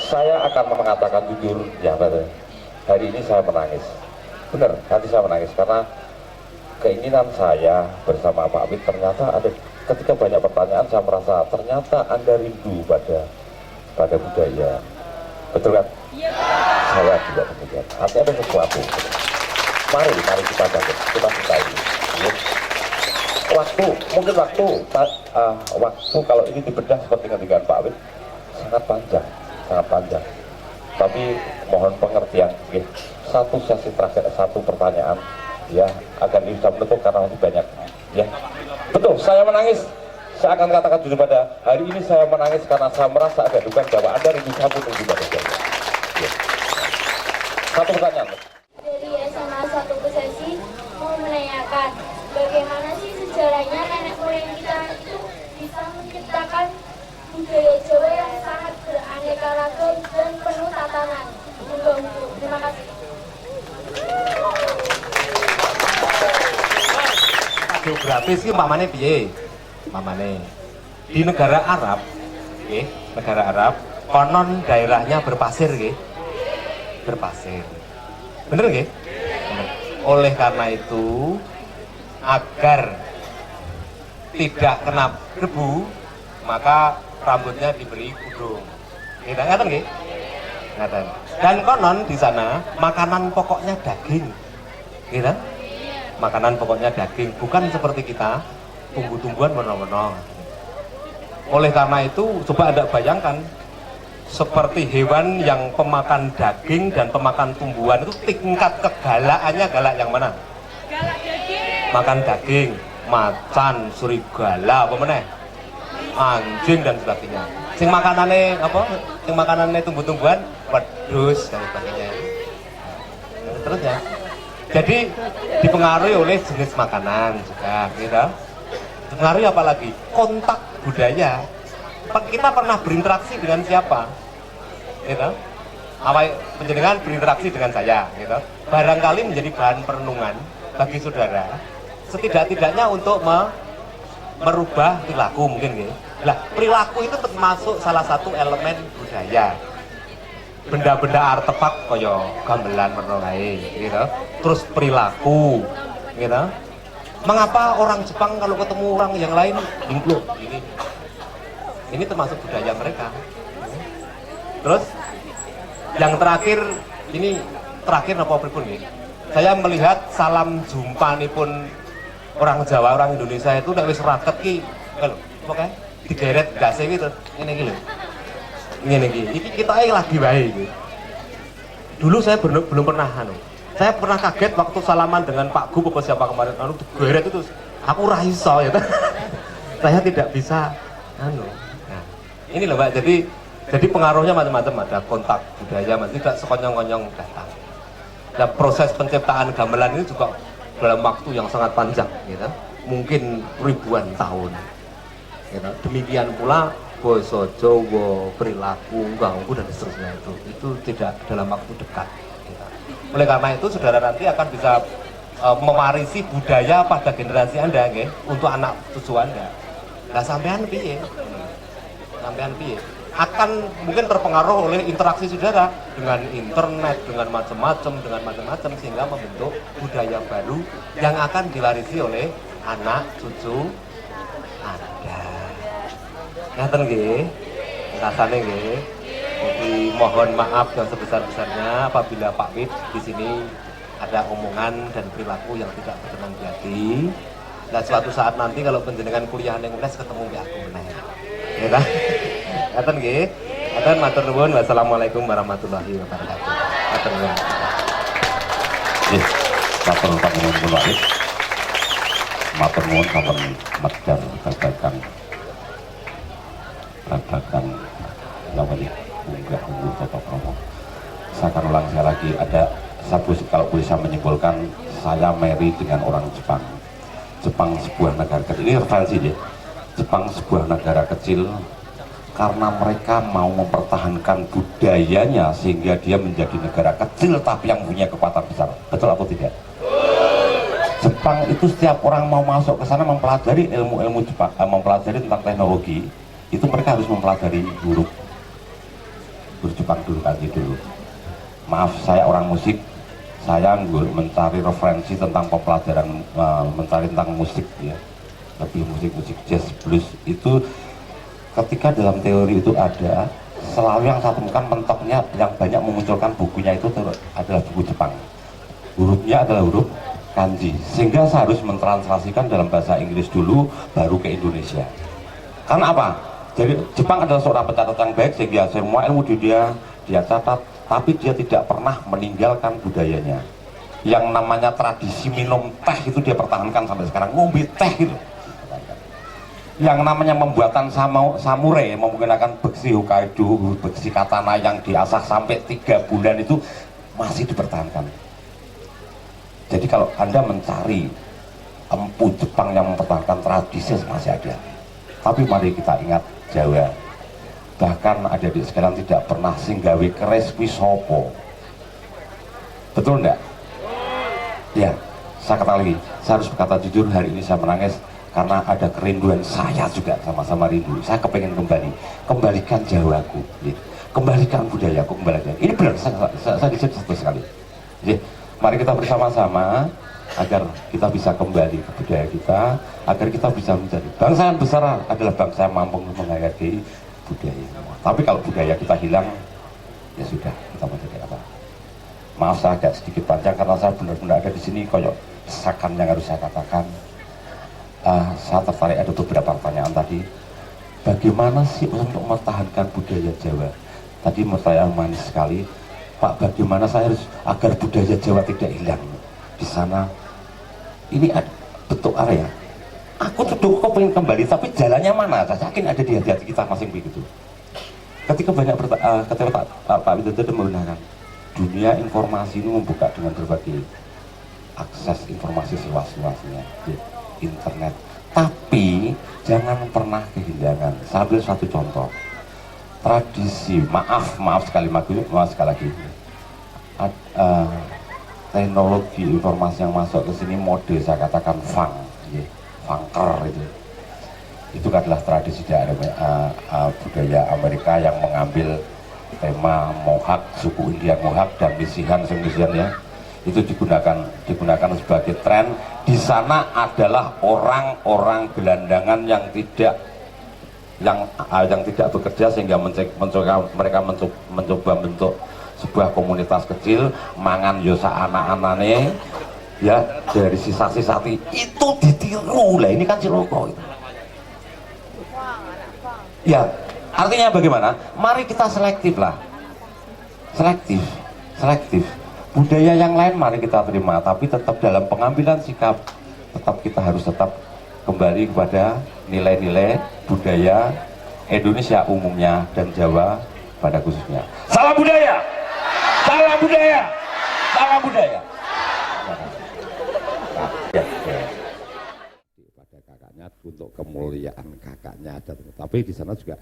Saya akan mengatakan jujur, ya betul. Hari ini saya menangis. Benar, nanti saya menangis karena keinginan saya bersama Pak Wid ternyata ada ketika banyak pertanyaan saya merasa ternyata Anda rindu pada budaya. Betul kan? Iya. Saya juga demikian. Artinya ada sesuatu. Mari kita bangun, kita sukai. Waktu kalau ini dibedah seperti ketika Pak Wid sangat panjang. Tapi mohon pengertian, satu sesi terakhir, satu pertanyaan, ya agar bisa menutup karena masih banyak. Ya, betul. Saya menangis. Saya akan katakan jujur pada hari ini saya menangis karena saya merasa ada dugaan bahwa Anda rindu saya pun rindu pada saya. Ya. Satu pertanyaan. Dari SMA 1 Besesi mau menanyakan bagaimana sih sejarahnya nenek moyang kita itu bisa menciptakan budaya Jawa yang sangat beraneka ragam dan penuh tatanan. Terima kasih. Geografis ki mamane piye? Mamane di negara Arab, negara Arab, konon daerahnya berpasir, berpasir. Bener nggih? Oleh karena itu, agar tidak kena debu, maka rambutnya diberi kudung. Ngaten nggih? Ngaten. Dan konon di sana makanan pokoknya daging. Gitu? Makanan pokoknya daging, bukan seperti kita tumbuh-tumbuhan meno-meno. Oleh karena itu, coba Anda bayangkan seperti hewan yang pemakan daging dan pemakan tumbuhan itu tingkat kegalaannya galak yang mana? Galak daging. Makan daging, macan, serigala, apa meneh? Anjing dan sebagainya. Sing makanannya apa? Sing makanannya tumbuh-tumbuhan, wedhus dan sebagainya. Terus ya. Jadi dipengaruhi oleh jenis makanan juga, gitu. Dipengaruhi apa lagi? Kontak budaya. Kita pernah berinteraksi dengan siapa? Gitu. Apa penjenengan berinteraksi dengan saya, gitu. Barangkali menjadi bahan perenungan bagi saudara. Setidak-tidaknya untuk merubah perilaku mungkin, gitu. Lah, perilaku itu termasuk salah satu elemen budaya. Benda-benda artefak kaya gamelan merno kae gitu. Terus perilaku gitu. Mengapa orang Jepang kalau ketemu orang yang lain ingkluk gini? Ini termasuk budaya mereka. Terus yang terakhir ini terakhir apa pripun nggih? Saya melihat salam jumpa pun orang Jawa, orang Indonesia itu nek wis raket ki lho, pokoke digeret gase gitu. Ngene iki lho. Ngene iki. Iki kita lagi bae iki. Dulu saya belum pernah saya pernah kaget waktu salaman dengan Pak Gub apa siapa kemarin digeret itu aku ora iso ya. Saya tidak bisa Nah, ini loh Mbak, jadi Jadi pengaruhnya macam-macam, ada kontak budaya, tidak sekonyong-konyong datang. Dan proses penciptaan gamelan ini juga dalam waktu yang sangat panjang, gitu. Mungkin ribuan tahun. Gitu. Demikian pula basa Jawa, perilaku, ganggu dan seterusnya itu tidak dalam waktu dekat. Gitu. Oleh karena itu, saudara nanti akan bisa mewarisi budaya pada generasi Anda, gitu, untuk anak cucu Anda. Nah, sampean piye? Sampean piye? Akan mungkin terpengaruh oleh interaksi saudara dengan internet, dengan macam-macam, sehingga membentuk budaya baru yang akan diwarisi oleh anak cucu Anda. Ngaten nggih, rasane nggih. Jadi mohon maaf yang sebesar-besarnya apabila Pak Wid di sini ada omongan dan perilaku yang tidak berkenan di hati. Nah, suatu saat nanti kalau penjenengan kuliah ning UNES ketemu mbek aku meneh. Ya ta? Ngaten nggih. Ngaten matur nuwun. Wassalamualaikum warahmatullahi wabarakatuh. Matur nuwun. Nggih, matur nuwun kula iki. Matur nuwun sampun medhar babagan namanya unggah tata krama. Saya akan ulang sekali lagi, kalau boleh saya menyimpulkan, saya marry dengan orang Jepang. Jepang sebuah negara kecil, ini referensi deh. Jepang sebuah negara kecil karena mereka mau mempertahankan budayanya sehingga dia menjadi negara kecil tapi yang punya kekuatan besar. Betul atau tidak? Jepang itu setiap orang mau masuk ke sana mempelajari ilmu-ilmu Jepang, mempelajari tentang teknologi, itu mereka harus mempelajari huruf Jepang dulu, kanji dulu. Maaf, saya orang musik, saya mencari referensi tentang pembelajaran, mencari tentang musik ya, lebih musik jazz, blues itu. Ketika dalam teori itu ada, selalu yang saya temukan mentoknya yang banyak memunculkan bukunya itu adalah buku Jepang. Hurufnya adalah huruf kanji, sehingga saya harus mentranslasikan dalam bahasa Inggris dulu, baru ke Indonesia. Karena apa? Jadi Jepang adalah seorang pencatat yang baik, sehingga semua ilmu dia catat, tapi dia tidak pernah meninggalkan budayanya. Yang namanya tradisi minum teh itu dia pertahankan sampai sekarang, ngombe teh gitu. Yang namanya pembuatan samurai menggunakan besi Hokkaido, besi katana yang diasah sampai 3 bulan itu masih dipertahankan. Jadi kalau Anda mencari empu Jepang yang mempertahankan tradisi masih ada. Tapi mari kita ingat Jawa. Bahkan adik-adik sekalian tidak pernah singgawi keris wisopo. Betul enggak? Ya, saya kata lagi, saya harus berkata jujur, hari ini saya menangis karena ada kerinduan, saya juga sama-sama rindu. Saya kepengen kembalikan Jawaku, ya. Kembalikan budayaku, kembalikan. Ini benar, saya disebut satu sekali. Jadi, mari kita bersama-sama agar kita bisa kembali ke budaya kita, agar kita bisa menjadi bangsa yang besar adalah bangsa yang mampu menghargai budaya. Tapi kalau budaya kita hilang, ya sudah, kita mau jadi apa? Maaf saya agak sedikit panjang karena saya benar-benar ada di sini koyok desakan yang harus saya katakan. Saya tertarik ada beberapa pertanyaan tadi. Bagaimana sih untuk mempertahankan budaya Jawa? Tadi pertanyaan manis sekali, Pak. Bagaimana saya harus agar budaya Jawa tidak hilang di sana? Ini ada bentuk area. Aku tuh pengen kembali, tapi jalannya mana? Saya yakin ada di hati-hati kita masing begitu. Ketika Pak Widodo menggunakan dunia informasi ini membuka dengan berbagai akses informasi seluas-luasnya. Internet, tapi jangan pernah kehilangan. Saya ambil satu contoh tradisi, maaf sekali lagi, teknologi informasi yang masuk ke sini mode saya katakan funker itu adalah tradisi dari budaya Amerika yang mengambil tema Mohawk, suku India Mohawk dan misihan ya. Itu digunakan sebagai tren. Di sana adalah orang-orang gelandangan yang tidak bekerja, sehingga mereka mencoba bentuk sebuah komunitas kecil, mangan yosa anak-anaknya ya, dari sisa-sisa itu ditiru lah. Ini kan ciloko itu. Ya, artinya bagaimana? Mari kita selektif. Budaya yang lain mari kita terima, tapi tetap dalam pengambilan sikap, kita harus kembali kepada nilai-nilai budaya Indonesia umumnya dan Jawa pada khususnya. Salam budaya, salam budaya, salam budaya. Pada kakaknya untuk kemuliaan kakaknya ada, tapi di sana juga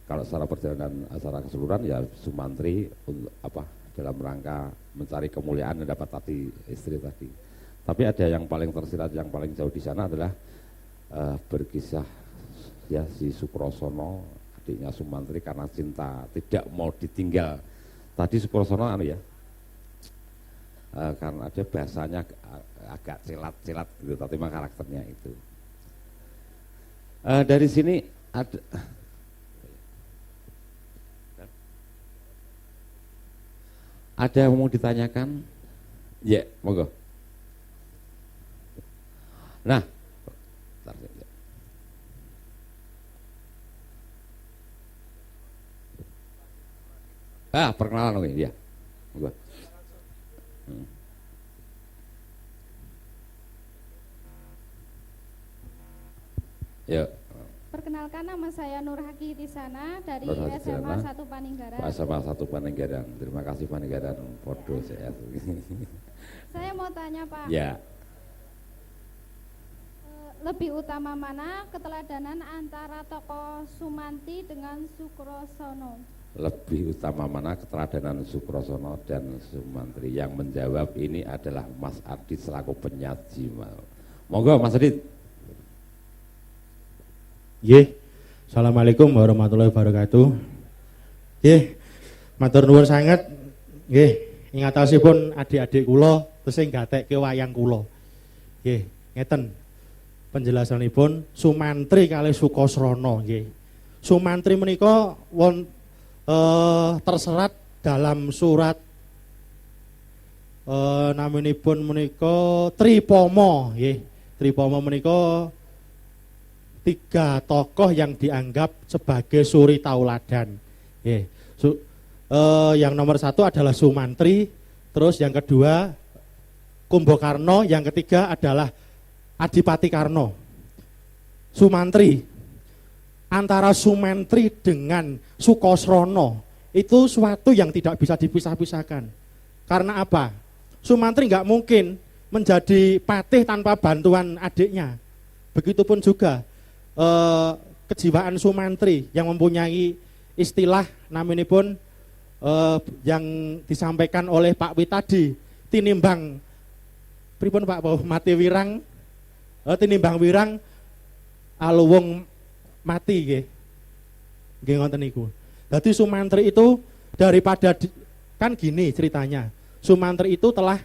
kalau secara perjalanan acara keseluruhan ya Sumantri dalam rangka mencari kemuliaan dan dapat hati istri tadi. Tapi ada yang paling tersirat, yang paling jauh di sana adalah berkisah ya si Sukrosono, adiknya Sumantri, karena cinta tidak mau ditinggal. Tadi Sukrosono karena ada bahasanya agak celat-celat gitu, tapi memang karakternya itu. Dari sini ada yang mau ditanyakan? Ya, monggo. Nah, perkenalan oke, ya. Monggo. Ya. Perkenalkan, nama saya Nur Haki Tisana dari Nur Haki SMA Tisana. 1 Paninggaran. SMA 1 Paninggaran. Terima kasih Paninggaran podo sehat. Saya mau tanya Pak. Ya. Lebih utama mana keteladanan antara tokoh Sumanti dengan Sukrosono? Lebih utama mana keteladanan Sukrosono dan Sumantri? Yang menjawab ini adalah Mas Adit selaku penyaji. Monggo Mas Adit. Nggih. Assalamualaikum warahmatullahi wabarakatuh. Nggih. Matur nuwun sanget. Nggih, ingatosipun adik-adik kula tesih gatekke wayang kula. Nggih, ngeten. Penjelasanipun Sumantri kalih Sukosrono nggih. Sumantri menika terserat dalam surat naminipun menika Tripoma nggih. Tripoma menika 3 tokoh yang dianggap sebagai suri tauladan. Yang nomor 1 adalah Sumantri, terus yang kedua Kumbakarna, yang ketiga adalah Adipati Karna. Sumantri, antara Sumantri dengan Sukosrono itu suatu yang tidak bisa dipisah-pisahkan. Karena apa? Sumantri nggak mungkin menjadi patih tanpa bantuan adiknya. Begitupun juga kejiwaan Sumantri yang mempunyai istilah naminipun yang disampaikan oleh Pak Wi tadi, tinimbang pripun Pak mati wirang, tinimbang wirang aluwung mati nggih. Nggih ngoten niku. Dadi Sumantri itu daripada kan gini ceritanya. Sumantri itu telah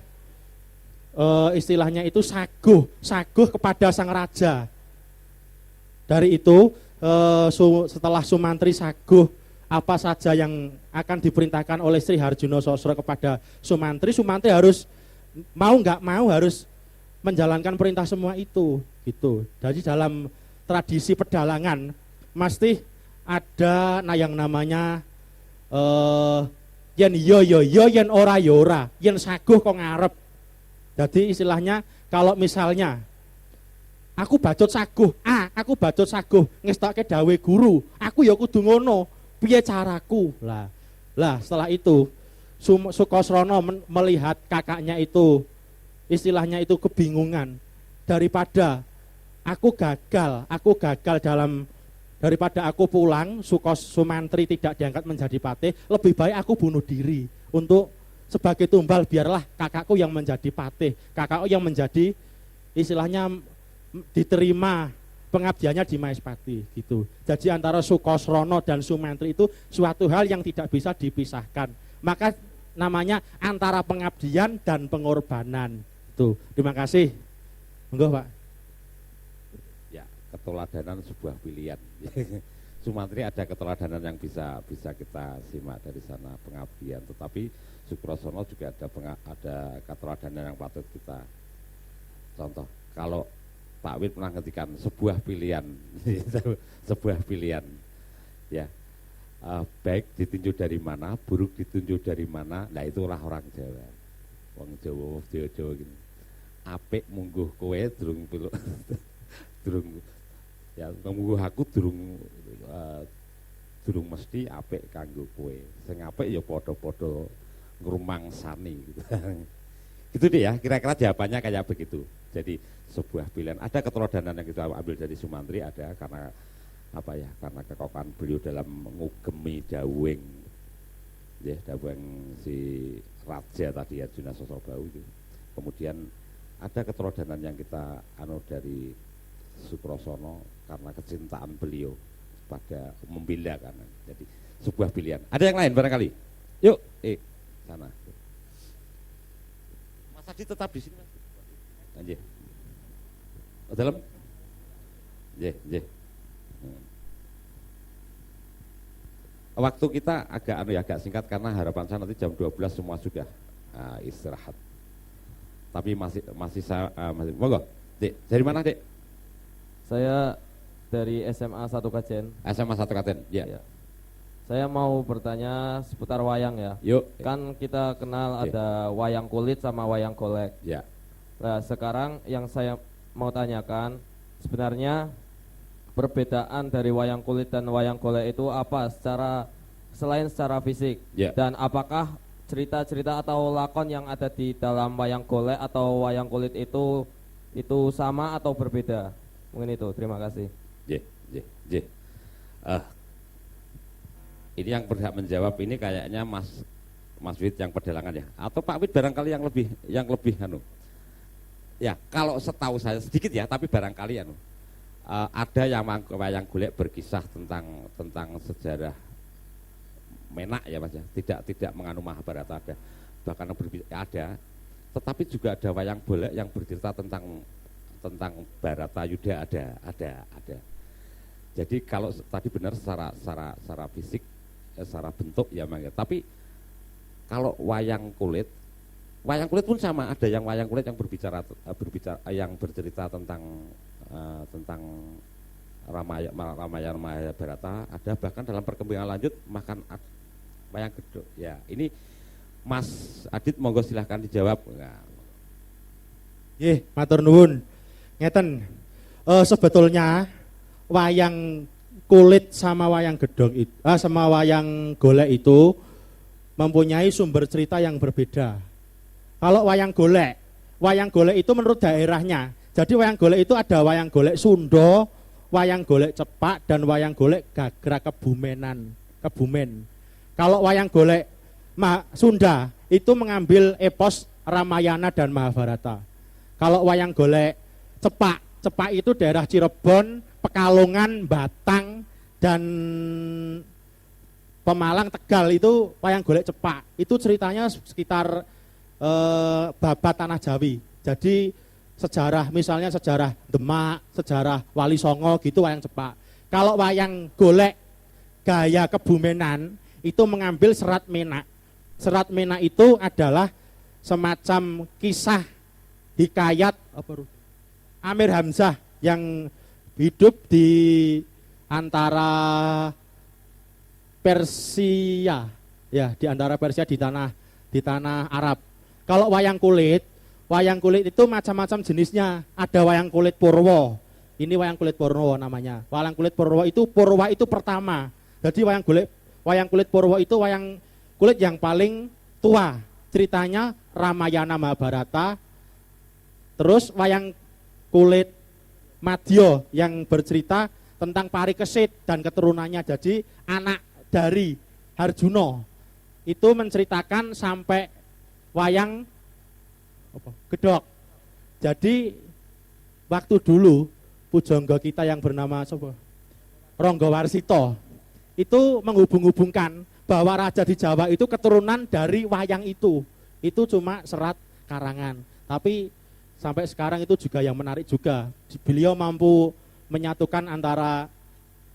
istilahnya itu saguh kepada sang raja. Dari itu setelah Sumantri saguh apa saja yang akan diperintahkan oleh Sri Harjuno Sosro kepada Sumantri, Sumantri harus mau nggak mau harus menjalankan perintah semua itu gitu. Jadi dalam tradisi pedalangan mesti ada yang namanya yen yo yen ora ora, yen saguh kok ngarep. Jadi istilahnya kalau misalnya aku bacot saguh, aku bacot saguh ngestokke dawe guru, aku ya kudu ngono, piye caraku. Lah setelah itu Sukosrono melihat kakaknya itu istilahnya itu kebingungan, daripada aku gagal dalam daripada aku pulang Sumantri tidak diangkat menjadi patih, lebih baik aku bunuh diri untuk sebagai tumbal, biarlah kakakku yang menjadi patih, kakakku yang menjadi istilahnya diterima pengabdiannya di Maespati gitu. Jadi antara Sukosrono dan Sumantri itu suatu hal yang tidak bisa dipisahkan. Maka namanya antara pengabdian dan pengorbanan. Tuh, terima kasih. Monggo, Pak. Ya, keteladanan sebuah pilihan. Sumantri ada keteladanan yang bisa kita simak dari sana, pengabdian. Tetapi Sukrosono juga ada keteladanan yang patut kita contoh. Kalau Pak Wid pernah ngetikan sebuah pilihan, sebuah pilihan, ya baik ditunjuk dari mana, buruk ditunjuk dari mana, nah itulah orang Jawa, wong Jawa gini. Apik mungguh kowe durung durung ya mungguh aku durung durung mesti apik kanggo kowe. Sing apik ya padha-padha ngrumangsani gitu. Gitu deh ya, kira-kira jawabannya kayak begitu. Jadi sebuah pilihan, ada keteladanan yang kita ambil dari Sumantri, ada karena apa ya, karena kekokohan beliau dalam ngugemi dawuhing ya, dawuhing si raja tadi Arjuna Sosabau itu. Kemudian ada keteladanan yang kita dari Sukrasana karena kecintaan beliau pada membela karena jadi sebuah pilihan. Ada yang lain barangkali? Yuk, sana. Mas Adi tetap di sini, Mas. Anjir. Dalam? Nggih. Waktu kita agak singkat karena harapan saya nanti jam 12 semua sudah istirahat. Tapi masih saya monggo. Dek, dari mana, Dek? Saya dari SMA 1 Kajen. SMA 1 Kajen, ya. Ya. Saya mau bertanya seputar wayang ya. Yuk. Kan kita kenal ada wayang kulit sama wayang golek. Ya. Nah, sekarang yang saya mau tanyakan, sebenarnya perbedaan dari wayang kulit dan wayang golek itu apa selain secara fisik? Ya. Dan apakah cerita-cerita atau lakon yang ada di dalam wayang golek atau wayang kulit itu sama atau berbeda? Mungkin itu. Terima kasih. Ini yang berhak menjawab ini kayaknya Mas Wid yang pedalangan ya, atau Pak Wid barangkali yang lebih ya, kalau setahu saya sedikit ya, tapi barangkali ada yang wayang golek berkisah tentang sejarah Menak ya Mas ya, tidak menganu Mahabharata, ada bahkan ada, tetapi juga ada wayang golek yang bercerita tentang Bharata Yuda, ada. Jadi kalau tadi benar secara fisik, secara bentuk ya Mang. Tapi kalau wayang kulit pun sama, ada yang wayang kulit yang berbicara yang bercerita tentang Ramayana Mahabharata, ada bahkan dalam perkembangan lanjut makan wayang gedhog. Ya, ini Mas Adit monggo silahkan dijawab. Nggih, matur nuwun. Ngeten. Sebetulnya wayang kulit sama wayang gedhog itu sama wayang golek itu mempunyai sumber cerita yang berbeda. Kalau wayang golek itu menurut daerahnya. Jadi wayang golek itu ada wayang golek Sunda, wayang golek Cepak, dan wayang golek Gagra Kebumen. Kalau wayang golek Sunda itu mengambil epos Ramayana dan Mahabharata. Kalau wayang golek Cepak itu daerah Cirebon, Pekalongan, Batang, dan Pemalang, Tegal, itu wayang golek Cepak. Itu ceritanya sekitar babat tanah Jawi. Jadi misalnya sejarah Demak, sejarah Wali Songo gitu wayang Cepak. Kalau wayang golek gaya Kebumenan itu mengambil Serat Menak. Serat Menak itu adalah semacam kisah hikayat Amir Hamzah yang hidup di antara Persia, ya, di antara Persia di tanah Arab. Kalau wayang kulit itu macam-macam jenisnya. Ada wayang kulit Purwo. Ini wayang kulit Purwo namanya. Wayang kulit Purwo itu pertama. Jadi wayang kulit Purwo itu wayang kulit yang paling tua. Ceritanya Ramayana Mahabharata. Terus wayang kulit Madya yang bercerita tentang Parikesit dan keturunannya. Jadi anak dari Harjuna itu menceritakan sampai wayang gedhog. Jadi waktu dulu pujangga kita yang bernama Ranggawarsita itu menghubung-hubungkan bahwa raja di Jawa itu keturunan dari wayang itu. Itu cuma serat karangan. Tapi sampai sekarang itu juga yang menarik juga. Beliau mampu menyatukan antara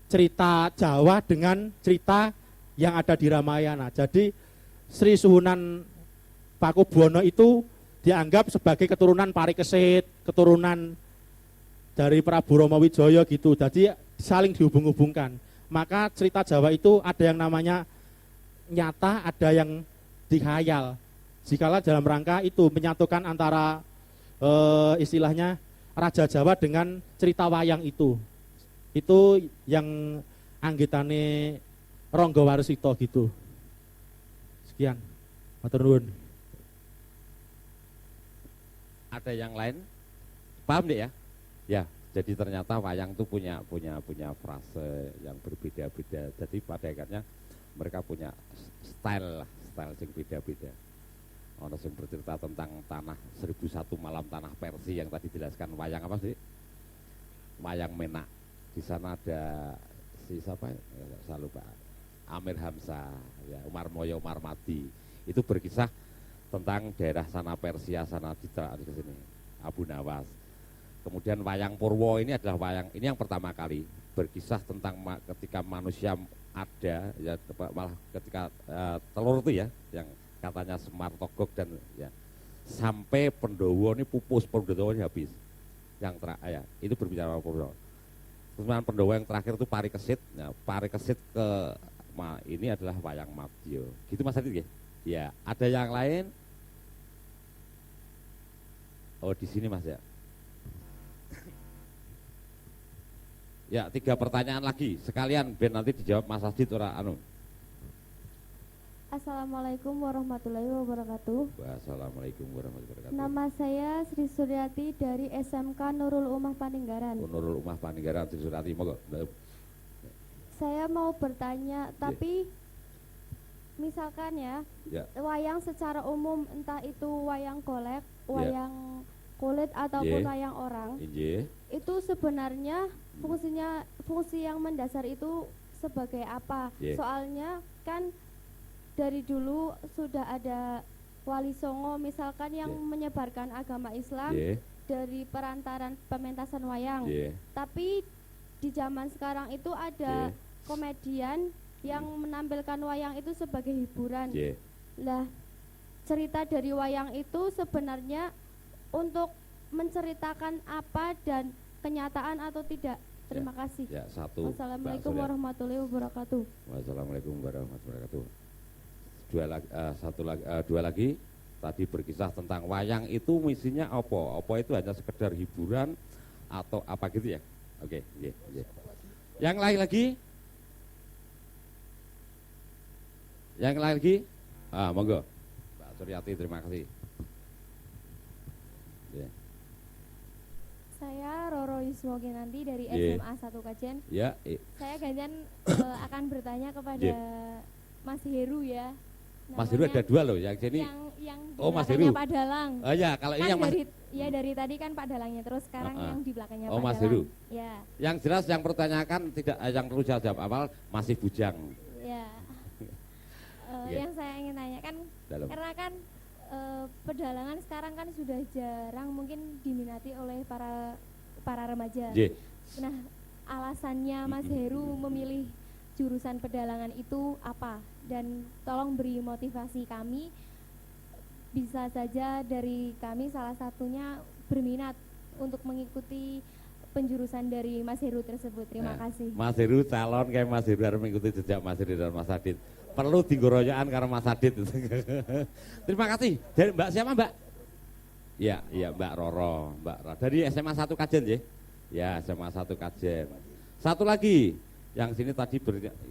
cerita Jawa dengan cerita yang ada di Ramayana. Jadi Sri Suhunan Pakubuwono itu dianggap sebagai keturunan Parikesit, keturunan dari Prabu Romawijaya gitu. Jadi saling dihubung-hubungkan. Maka cerita Jawa itu ada yang namanya nyata, ada yang dihayal. Jikalau dalam rangka itu menyatukan antara istilahnya Raja Jawa dengan cerita wayang itu yang anggitane Ronggo Warsito gitu. Sekian. Matur nuwun. Ada yang lain? Paham deh ya? Ya, jadi ternyata wayang itu punya frase yang berbeda-beda. Jadi pada akhirnya mereka punya style yang beda-beda. Ono yang bercerita tentang tanah 1001 malam tanah Persi yang tadi dijelaskan wayang apa sih? Wayang Menak. Di sana ada si siapa? Saya lupa. Amir Hamzah, ya, Umar Moyo, Umar Madi. Itu berkisah tentang daerah sana Persia, sana di sini, Abu Nawas. Kemudian wayang Purwo ini adalah wayang ini yang pertama kali berkisah tentang ketika manusia ada, ya malah ketika telur itu ya, yang katanya Semar Togog dan ya sampai Pendowo ini pupus, Pendowo ini habis. Yang ya, itu berbicara Purwo. Kemudian Pendowo yang terakhir itu Parikesit. Nah, Parikesit ke ini adalah wayang Madya. Gitu Mas Adit ya? Ya, ada yang lain? Oh, di sini Mas ya. Ya, 3 pertanyaan lagi. Sekalian ben nanti dijawab Mas Adit ora anu. Assalamualaikum warahmatullahi wabarakatuh. Wassalamualaikum warahmatullahi wabarakatuh. Nama saya Sri Suryati dari SMK Nurul Umah Paninggaran. Nurul Umah Paninggaran Sri Suryati, monggo. Saya mau bertanya, tapi misalkan ya, wayang secara umum entah itu wayang golek, wayang kulit ataupun wayang orang, itu sebenarnya fungsi yang mendasar itu sebagai apa? Soalnya kan dari dulu sudah ada Wali Songo misalkan yang menyebarkan agama Islam dari perantaran pementasan wayang. Tapi di zaman sekarang itu ada komedian yang menampilkan wayang itu sebagai hiburan. Lah, cerita dari wayang itu sebenarnya untuk menceritakan apa dan kenyataan atau tidak? Terima kasih. Ya, satu. Wassalamualaikum warahmatullahi wabarakatuh. Wassalamualaikum warahmatullahi wabarakatuh. Dua lagi tadi berkisah tentang wayang itu misinya apa? Apa itu hanya sekedar hiburan atau apa gitu ya? Oke, Yang lain lagi? Yang lain lagi? Monggo. Mbak Suryati, terima kasih. Saya Roro Yuswo Genanti dari SMA 1 Kajen. Saya gantian akan bertanya kepada Mas Heru ya. Mas Heru ada 2 loh, yang sini. Yang Mas Heru. Pak Dalang. Oh ya, kalau kan ini yang dari tadi kan Pak Dalangnya, terus sekarang yang di belakangnya Pak Mas Dalang. Heru. Ya. Yang jelas yang pertanyakan tidak yang perlu jawab awal masih bujang. Ya. Yang saya ingin tanyakan karena kan pedalangan sekarang kan sudah jarang mungkin diminati oleh para remaja. Nah, alasannya Mas Heru memilih jurusan pedalangan itu apa? Dan tolong beri motivasi kami, bisa saja dari kami salah satunya berminat untuk mengikuti penjurusan dari Mas Heru tersebut. Terima kasih. Mas Heru calon kayak Mas Heru harus mengikuti jejak Mas Heru dan Mas Adit. Perlu digoroyokan karena Mas Adit. Terima kasih. Dari Mbak siapa Mbak? Ya, Mbak Roro, dari SMA 1 Kajen ya. Ya, SMA 1 Kajen. Satu lagi yang sini tadi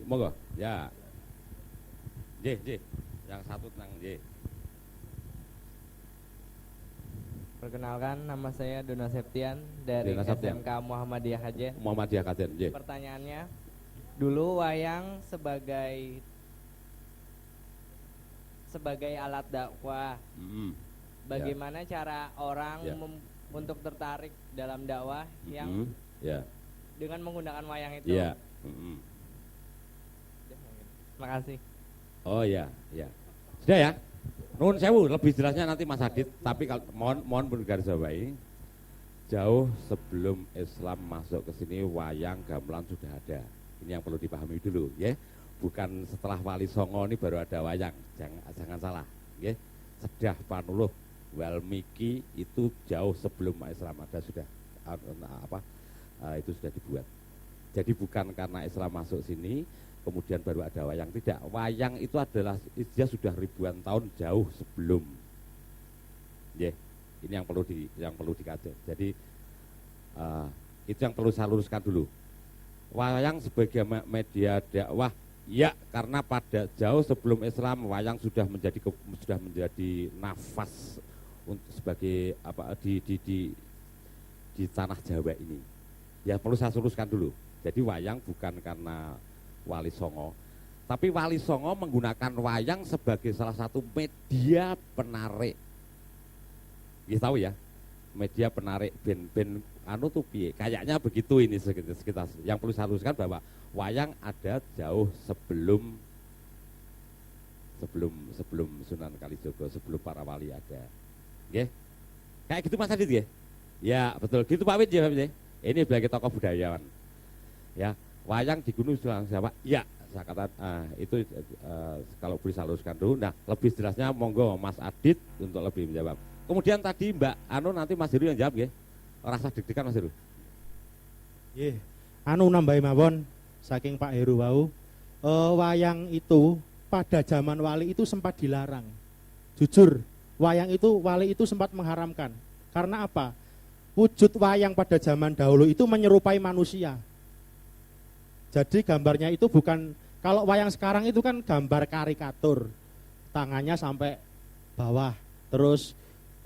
monggo. Ya. Yang satu tenang Perkenalkan, nama saya Dona Septian dari SMK Muhammadiyah Kajen. Muhammadiyah Kajen. Pertanyaannya, dulu wayang sebagai alat dakwah. Bagaimana cara orang untuk tertarik dalam dakwah yang dengan menggunakan wayang itu? Terima kasih. Oh ya. Sudah ya. Nuhun sewu, lebih jelasnya nanti Mas Adit. Tapi kalau mohon bergarisbawahi, jauh sebelum Islam masuk ke sini wayang gamelan sudah ada. Ini yang perlu dipahami dulu, ya. Bukan setelah Wali Songo ini baru ada wayang. Jangan salah, ya. Sedah Panuluh, Walmiki itu jauh sebelum Islam ada sudah itu sudah dibuat. Jadi bukan karena Islam masuk sini kemudian baru ada wayang, tidak. Wayang itu adalah dia sudah ribuan tahun jauh sebelum. Ini yang perlu dikaji. Jadi itu yang perlu saya luruskan dulu. Wayang sebagai media dakwah Ya, karena pada jauh sebelum Islam wayang sudah menjadi nafas untuk sebagai apa di tanah Jawa ini. Ya perlu saya luruskan dulu. Jadi wayang bukan karena Wali Songo, tapi Wali Songo menggunakan wayang sebagai salah satu media penarik. Ya tahu ya, media penarik ben anu tuh piye. Kayaknya begitu ini sekitar. Yang perlu saya luruskan bahwa wayang ada jauh sebelum Sunan Kalijogo, sebelum para wali ada. Nggih. Kayak gitu Mas Adit nggih? Ya, betul. Gitu Pak Wid ya, Pak Wid. Ini sebagai tokoh budayawan. Ya, wayang di Gunung Jawa. Ya, saya katakan itu kalau boleh saya luruskan dulu. Nah, lebih jelasnya monggo Mas Adit untuk lebih menjawab. Kemudian tadi Mbak Anu nanti Mas Heru yang jawab nggih. Rasa deg-degan Mas Heru. Nggih. Anu nambahi mawon saking Pak Heru wau. Wayang itu pada zaman wali itu sempat dilarang. Jujur, wayang itu wali itu sempat mengharamkan. Karena apa? Wujud wayang pada zaman dahulu itu menyerupai manusia. Jadi gambarnya itu bukan, kalau wayang sekarang itu kan gambar karikatur. Tangannya sampai bawah, terus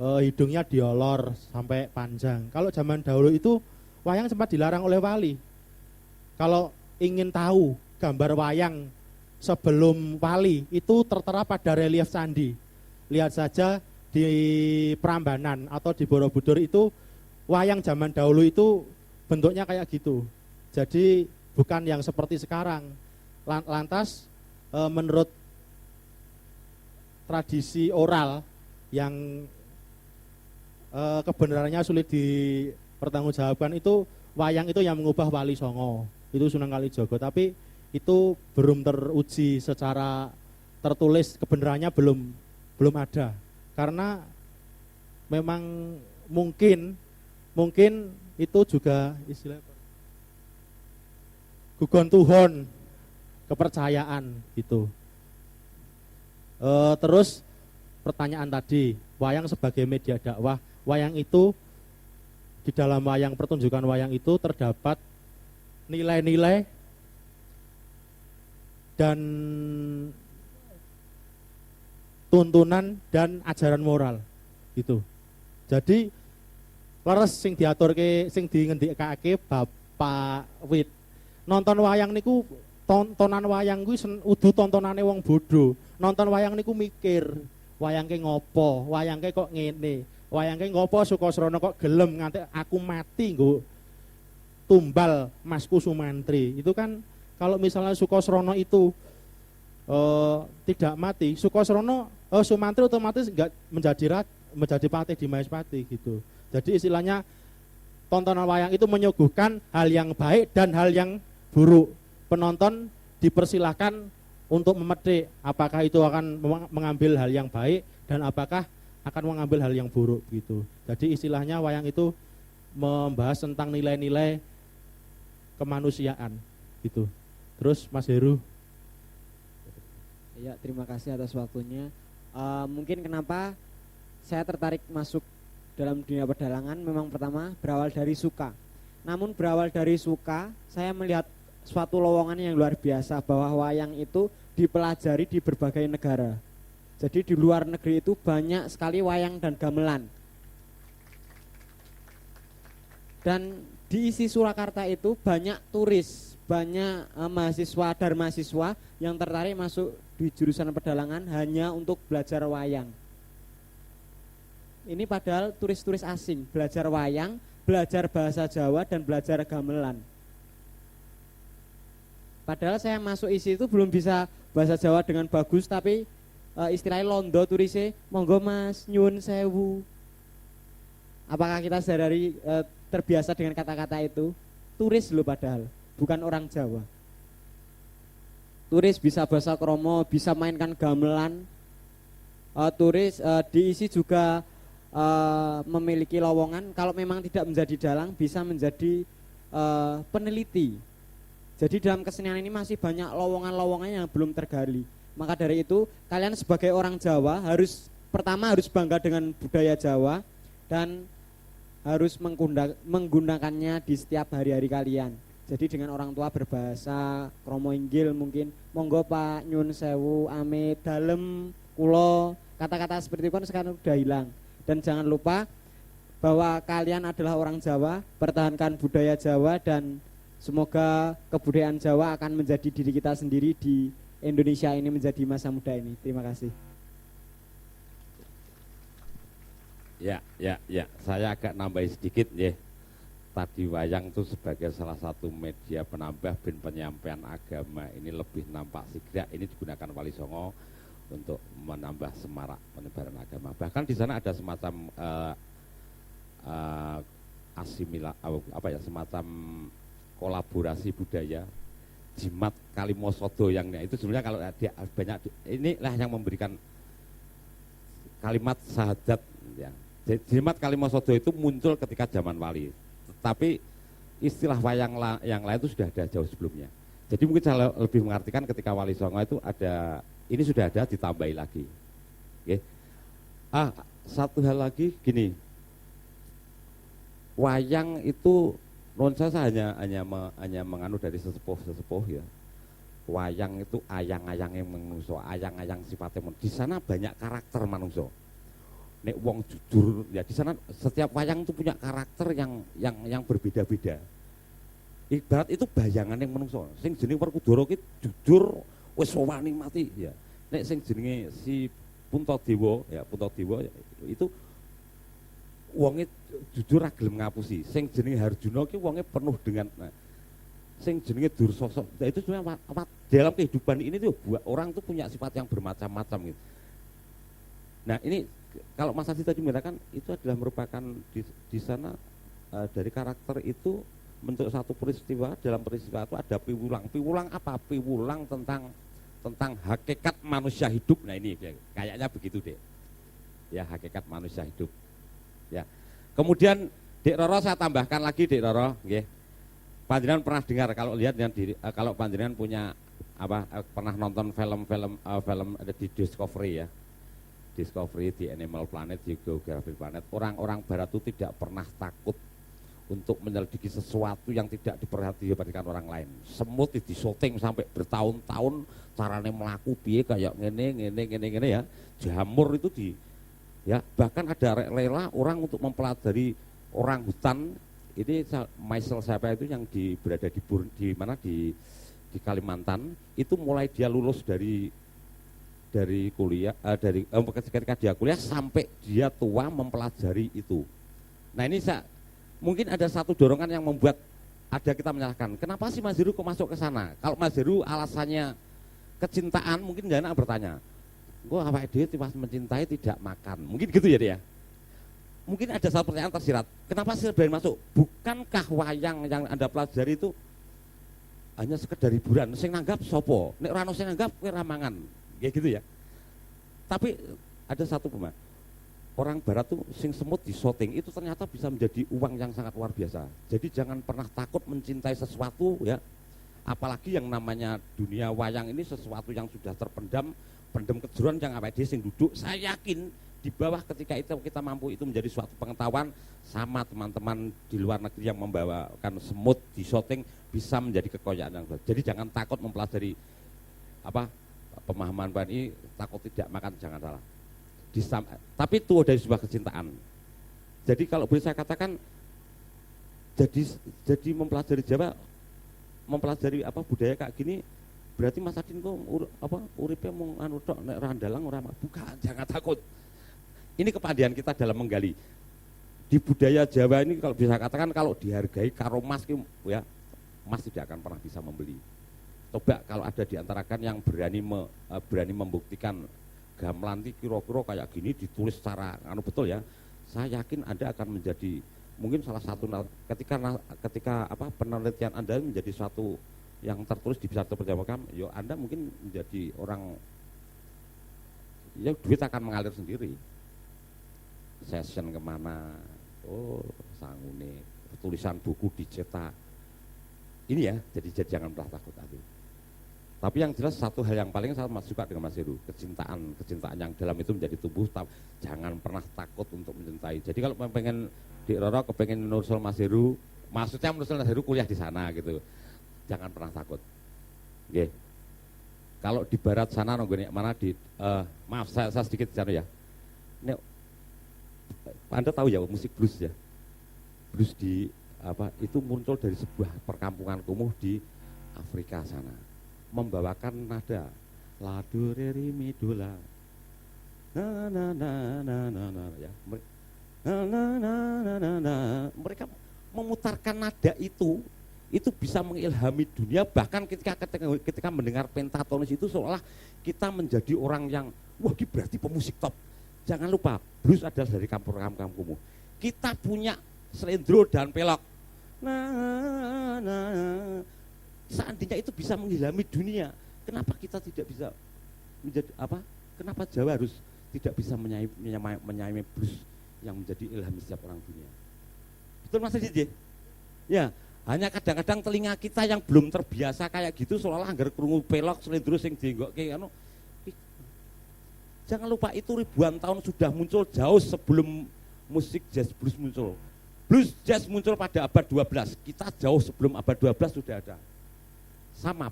hidungnya diolor sampai panjang. Kalau zaman dahulu itu wayang sempat dilarang oleh wali. Kalau ingin tahu gambar wayang sebelum wali itu tertera pada relief candi. Lihat saja di Prambanan atau di Borobudur itu wayang zaman dahulu itu bentuknya kayak gitu. Jadi bukan yang seperti sekarang. Lantas menurut tradisi oral yang kebenarannya sulit dipertanggungjawabkan itu wayang itu yang mengubah Wali Songo, itu Sunan Kalijogo, tapi itu belum teruji secara tertulis, kebenarannya belum ada. Karena memang mungkin itu juga istilah gugon tuhon, kepercayaan gitu. Terus pertanyaan tadi, wayang sebagai media dakwah, wayang itu di dalam wayang, pertunjukan wayang itu terdapat nilai-nilai dan tuntunan dan ajaran moral gitu. Jadi leres sing diaturke, sing dingendikake Bapak Wid. Nonton wayang niku, tontonan wayang kuwi udu tontonane wong bodho. Nonton wayang niku mikir, wayangke ngopo, wayangke kok ngene, wayangke ngopo Sukasrana kok gelem nganti aku mati nggo tumbal Masku Sumantri. Itu kan kalau misalnya Sukasrana itu tidak mati, Sumantri otomatis enggak menjadi patih di Maespati gitu. Jadi istilahnya tontonan wayang itu menyuguhkan hal yang baik dan hal yang buruk. Penonton dipersilahkan untuk memetik apakah itu akan mengambil hal yang baik dan apakah akan mengambil hal yang buruk gitu. Jadi istilahnya wayang itu membahas tentang nilai-nilai kemanusiaan gitu. Terus Mas Heru. Ya, terima kasih atas waktunya. Mungkin kenapa saya tertarik masuk dalam dunia pedalangan, memang pertama berawal dari suka. Namun berawal dari suka, saya melihat suatu lowongan yang luar biasa bahwa wayang itu dipelajari di berbagai negara. Jadi di luar negeri itu banyak sekali wayang dan gamelan. Dan di isi Surakarta itu banyak turis, banyak mahasiswa dan mahasiswa yang tertarik masuk di jurusan pedalangan hanya untuk belajar wayang. Ini padahal turis-turis asing belajar wayang, belajar bahasa Jawa dan belajar gamelan. Padahal saya masuk isi itu belum bisa bahasa Jawa dengan bagus, tapi istilahnya londo turise, monggo Mas nyun sewu. Apakah kita sehari-hari terbiasa dengan kata-kata itu? Turis loh padahal, bukan orang Jawa. Turis bisa bahasa kromo, bisa mainkan gamelan. Turis diisi juga memiliki lowongan, kalau memang tidak menjadi dalang bisa menjadi peneliti. Jadi dalam kesenian ini masih banyak lowongan-lowongan yang belum tergali. Maka dari itu kalian sebagai orang Jawa harus bangga dengan budaya Jawa dan harus menggunakannya di setiap hari-hari kalian. Jadi dengan orang tua berbahasa kromo inggil mungkin monggo Pak nyun sewu amit dalem kulo, kata-kata seperti itu kan sekarang udah hilang. Dan jangan lupa bahwa kalian adalah orang Jawa, pertahankan budaya Jawa dan semoga kebudayaan Jawa akan menjadi diri kita sendiri di Indonesia ini menjadi masa muda ini. Terima kasih. Ya, saya agak nambahin sedikit ya. Tadi wayang itu sebagai salah satu media penambah dan penyampaian agama ini lebih nampak sigrak. Ini digunakan Wali Songo untuk menambah semarak penyebaran agama. Bahkan di sana ada semacam semacam kolaborasi budaya. Jimat Kalimosodo yang itu sebenarnya kalau dia banyak inilah yang memberikan kalimat syahadat ya. Jimat Kalimosodo itu muncul ketika zaman Wali. Tapi istilah wayang yang lain itu sudah ada jauh sebelumnya. Jadi mungkin saya lebih mengartikan ketika Wali Songo itu ada, ini sudah ada ditambahi lagi. Oke. Satu hal lagi gini, wayang itu non saya hanya menganu dari sesepuh ya. Wayang itu ayang-ayang yang menungso, ayang-ayang sifatnya. Di sana banyak karakter manungso. Nek wong jujur ya di sana setiap wayang itu punya karakter yang berbeda-beda. Ibarat itu bayangan yang menungso. Sing jenenge Werkudara ki jujur wis wani mati ya. Nek sing jenenge si Puntadewa ya itu wonge jujur ra gelem ngapusi. Sing jenenge Harjuna ki wonge penuh dengan sing jenenge Dursasa. Itu sebenarnya dalam kehidupan ini tuh orang tuh punya sifat yang bermacam-macam gitu. Nah, ini kalau Mas Adi tadi mengatakan itu adalah merupakan di sana dari karakter itu bentuk satu peristiwa, dalam peristiwa itu ada piwulang. Piwulang apa? Piwulang tentang hakikat manusia hidup. Nah, ini kayaknya begitu deh. Ya, hakikat manusia hidup. Ya. Kemudian Dek Roro saya tambahkan lagi Dek Roro, nggih. Panjenengan pernah dengar kalau lihat yang kalau panjenengan punya pernah nonton film ada di Discovery ya. Discovery di Animal Planet, di Geographic Planet, orang-orang barat itu tidak pernah takut untuk menyelidiki sesuatu yang tidak diperhatikan orang lain. Semut di syuting sampai bertahun-tahun, caranya melaku piye kayak ngene ya. Jamur itu bahkan ada rela orang untuk mempelajari orang hutan. Ini Michael siapa itu yang berada di Kalimantan, itu mulai dia lulus dari kuliah ketika dia kuliah sampai dia tua mempelajari itu. Nah, ini mungkin ada satu dorongan yang membuat kita menyalahkan. Kenapa sih Mas Heru kok masuk ke sana? Kalau Mas Heru alasannya kecintaan, mungkin jangan bertanya. Gue awake dhewe tiwas mencintai tidak makan. Mungkin gitu ya dia. Mungkin ada satu pertanyaan tersirat. Kenapa sih berani masuk? Bukankah wayang yang Anda pelajari itu hanya sekedar hiburan? Sing nanggap sopo? Nek ora ono sing nanggap kowe ra mangan. Kayak gitu ya. Tapi ada satu orang barat tuh sing semut di syuting itu ternyata bisa menjadi uang yang sangat luar biasa. Jadi jangan pernah takut mencintai sesuatu ya. Apalagi yang namanya dunia wayang ini sesuatu yang sudah pendem kejeruan yang awake dhewe sing duduk. Saya yakin di bawah ketika itu kita mampu itu menjadi suatu pengetahuan sama teman-teman di luar negeri yang membawakan semut di syuting bisa menjadi kekayaan yang besar. Jadi jangan takut mempelajari pemahaman ini, takut tidak makan jangan salah. Tapi itu dari sebuah kecintaan. Jadi kalau boleh saya katakan, jadi mempelajari Jawa, mempelajari budaya kayak gini, berarti Mas Adin kok uripe mung anu tok nek ora ndalang ora bukan, jangan takut. Ini kepandaian kita dalam menggali. Di budaya Jawa ini kalau bisa katakan kalau dihargai karo Mas ya, Mas tidak akan pernah bisa membeli. Coba kalau ada di antara kan yang berani membuktikan gamelan kira-kira kayak gini ditulis secara betul ya. Saya yakin Anda akan menjadi mungkin salah satu ketika penelitian Anda menjadi suatu yang tertulis di Bisa Terjemahkan, ya Anda mungkin menjadi orang ya duit akan mengalir sendiri. Session kemana? Oh, sangune tulisan buku dicetak. Ini ya, jadi jangan pernah takut hati. Tapi yang jelas satu hal yang paling saya suka dengan Mas Heru, kecintaan yang dalam itu menjadi tumbuh, jangan pernah takut untuk mencintai. Jadi kalau pengen Dik Roro kepengen nursul Mas Heru, Maksudnya menurut Seheru kuliah di sana gitu. Jangan pernah takut. Oke. Kalau di barat sana nonggone mana di maaf saya sedikit sana ya. Ini Anda tahu ya musik blues ya. Blues di itu muncul dari sebuah perkampungan kumuh di Afrika sana. Membawakan nada la do re mi do la. Na na na na na na ya. Mereka memutarkan nada itu bisa mengilhami dunia, bahkan ketika mendengar pentatonis itu seolah kita menjadi orang yang wah ini berarti pemusik top. Jangan lupa blues adalah dari kampung-kampung kumuh. Kita punya selendro dan pelok. Seandainya itu bisa mengilhami dunia, kenapa kita tidak bisa menjadi kenapa Jawa harus tidak bisa menyayangi blues yang menjadi ilham setiap orang dunia? Betul Mas Didi? Ya, hanya kadang-kadang telinga kita yang belum terbiasa kayak gitu seolah-olah anggar krungu pelok selendro sing dienggokke anu. Jangan lupa itu ribuan tahun sudah muncul jauh sebelum musik jazz blues muncul. Blues jazz muncul pada abad 12. Kita jauh sebelum abad 12 sudah ada. Sama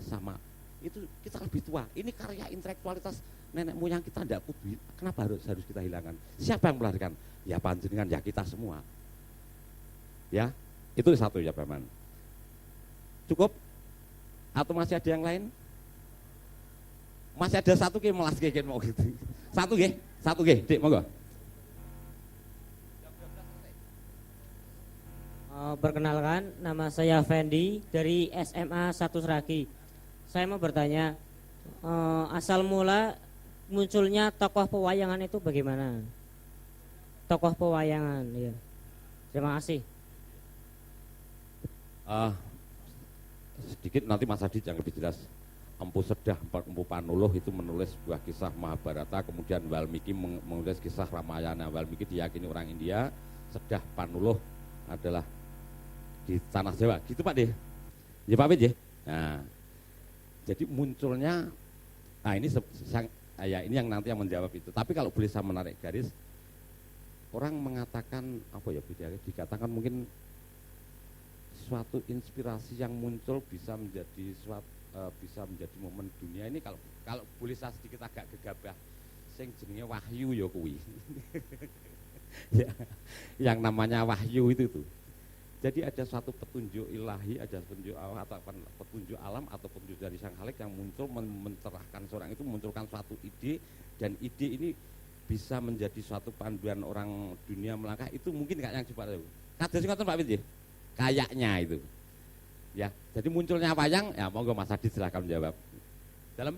sama itu kita lebih tua. Ini karya intelektualitas nenek moyang kita ndak kudu. Kenapa harus kita hilangkan? Siapa yang melahirkan? Ya panjenengan, ya kita semua. Ya, itu satu ya Paman. Cukup? Atau masih ada yang lain? Masih ada satu ke melas ke mau gitu. Satu ke, Dik, monggo. Perkenalkan, nama saya Fendi dari SMA 1 Seragi. Saya mau bertanya, asal mula munculnya tokoh pewayangan itu bagaimana? Tokoh pewayangan, ya. Terima kasih. Sedikit nanti Mas Adit yang lebih jelas. Empu Sedah, Empu Panuluh itu menulis sebuah kisah Mahabharata, kemudian Walmiki menulis kisah Ramayana. Walmiki diyakini orang India, Sedah Panuluh adalah di tanah Jawa. Gitu Pak deh. Ya Pak Wid ya. Nah, jadi munculnya, nah ini ini yang nanti yang menjawab itu. Tapi kalau boleh saya menarik garis, orang mengatakan dikatakan mungkin suatu inspirasi yang muncul bisa menjadi momen dunia ini. Kalau boleh saya sedikit agak gegabah, sing jenenge wahyu ya kuwi. Ya, yang namanya wahyu itu tuh. Jadi ada suatu petunjuk ilahi, ada petunjuk alam atau petunjuk dari Sang Khalik yang muncul mencerahkan seorang itu, memunculkan suatu ide, dan ide ini bisa menjadi suatu panduan orang dunia melangkah. Itu mungkin kayak yang coba tahu. Kados ngoten Pak Wid ya. Kayaknya itu. Ya, jadi munculnya wayang, ya monggo Mas Adit silakan menjawab. Dalam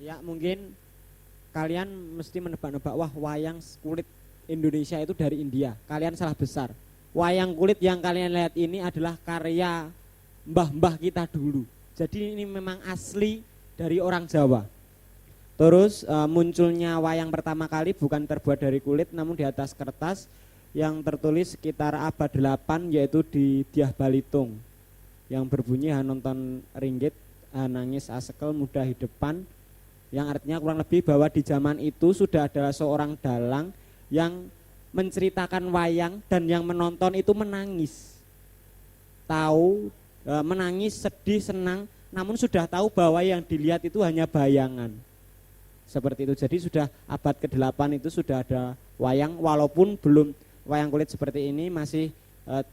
Ya, mungkin kalian mesti menebak-nebak, wah wayang kulit Indonesia itu dari India. Kalian salah besar. Wayang kulit yang kalian lihat ini adalah karya mbah-mbah kita dulu. Jadi ini memang asli dari orang Jawa. Terus munculnya wayang pertama kali bukan terbuat dari kulit, namun di atas kertas yang tertulis sekitar abad 8, yaitu di Diah Balitung, yang berbunyi hanonton ringgit, nangis asekel muda hidepan, yang artinya kurang lebih bahwa di zaman itu sudah ada seorang dalang yang menceritakan wayang dan yang menonton itu menangis. Tahu, menangis, sedih, senang, namun sudah tahu bahwa yang dilihat itu hanya bayangan. Seperti itu. Jadi sudah abad ke-8 itu sudah ada wayang, walaupun belum wayang kulit seperti ini, masih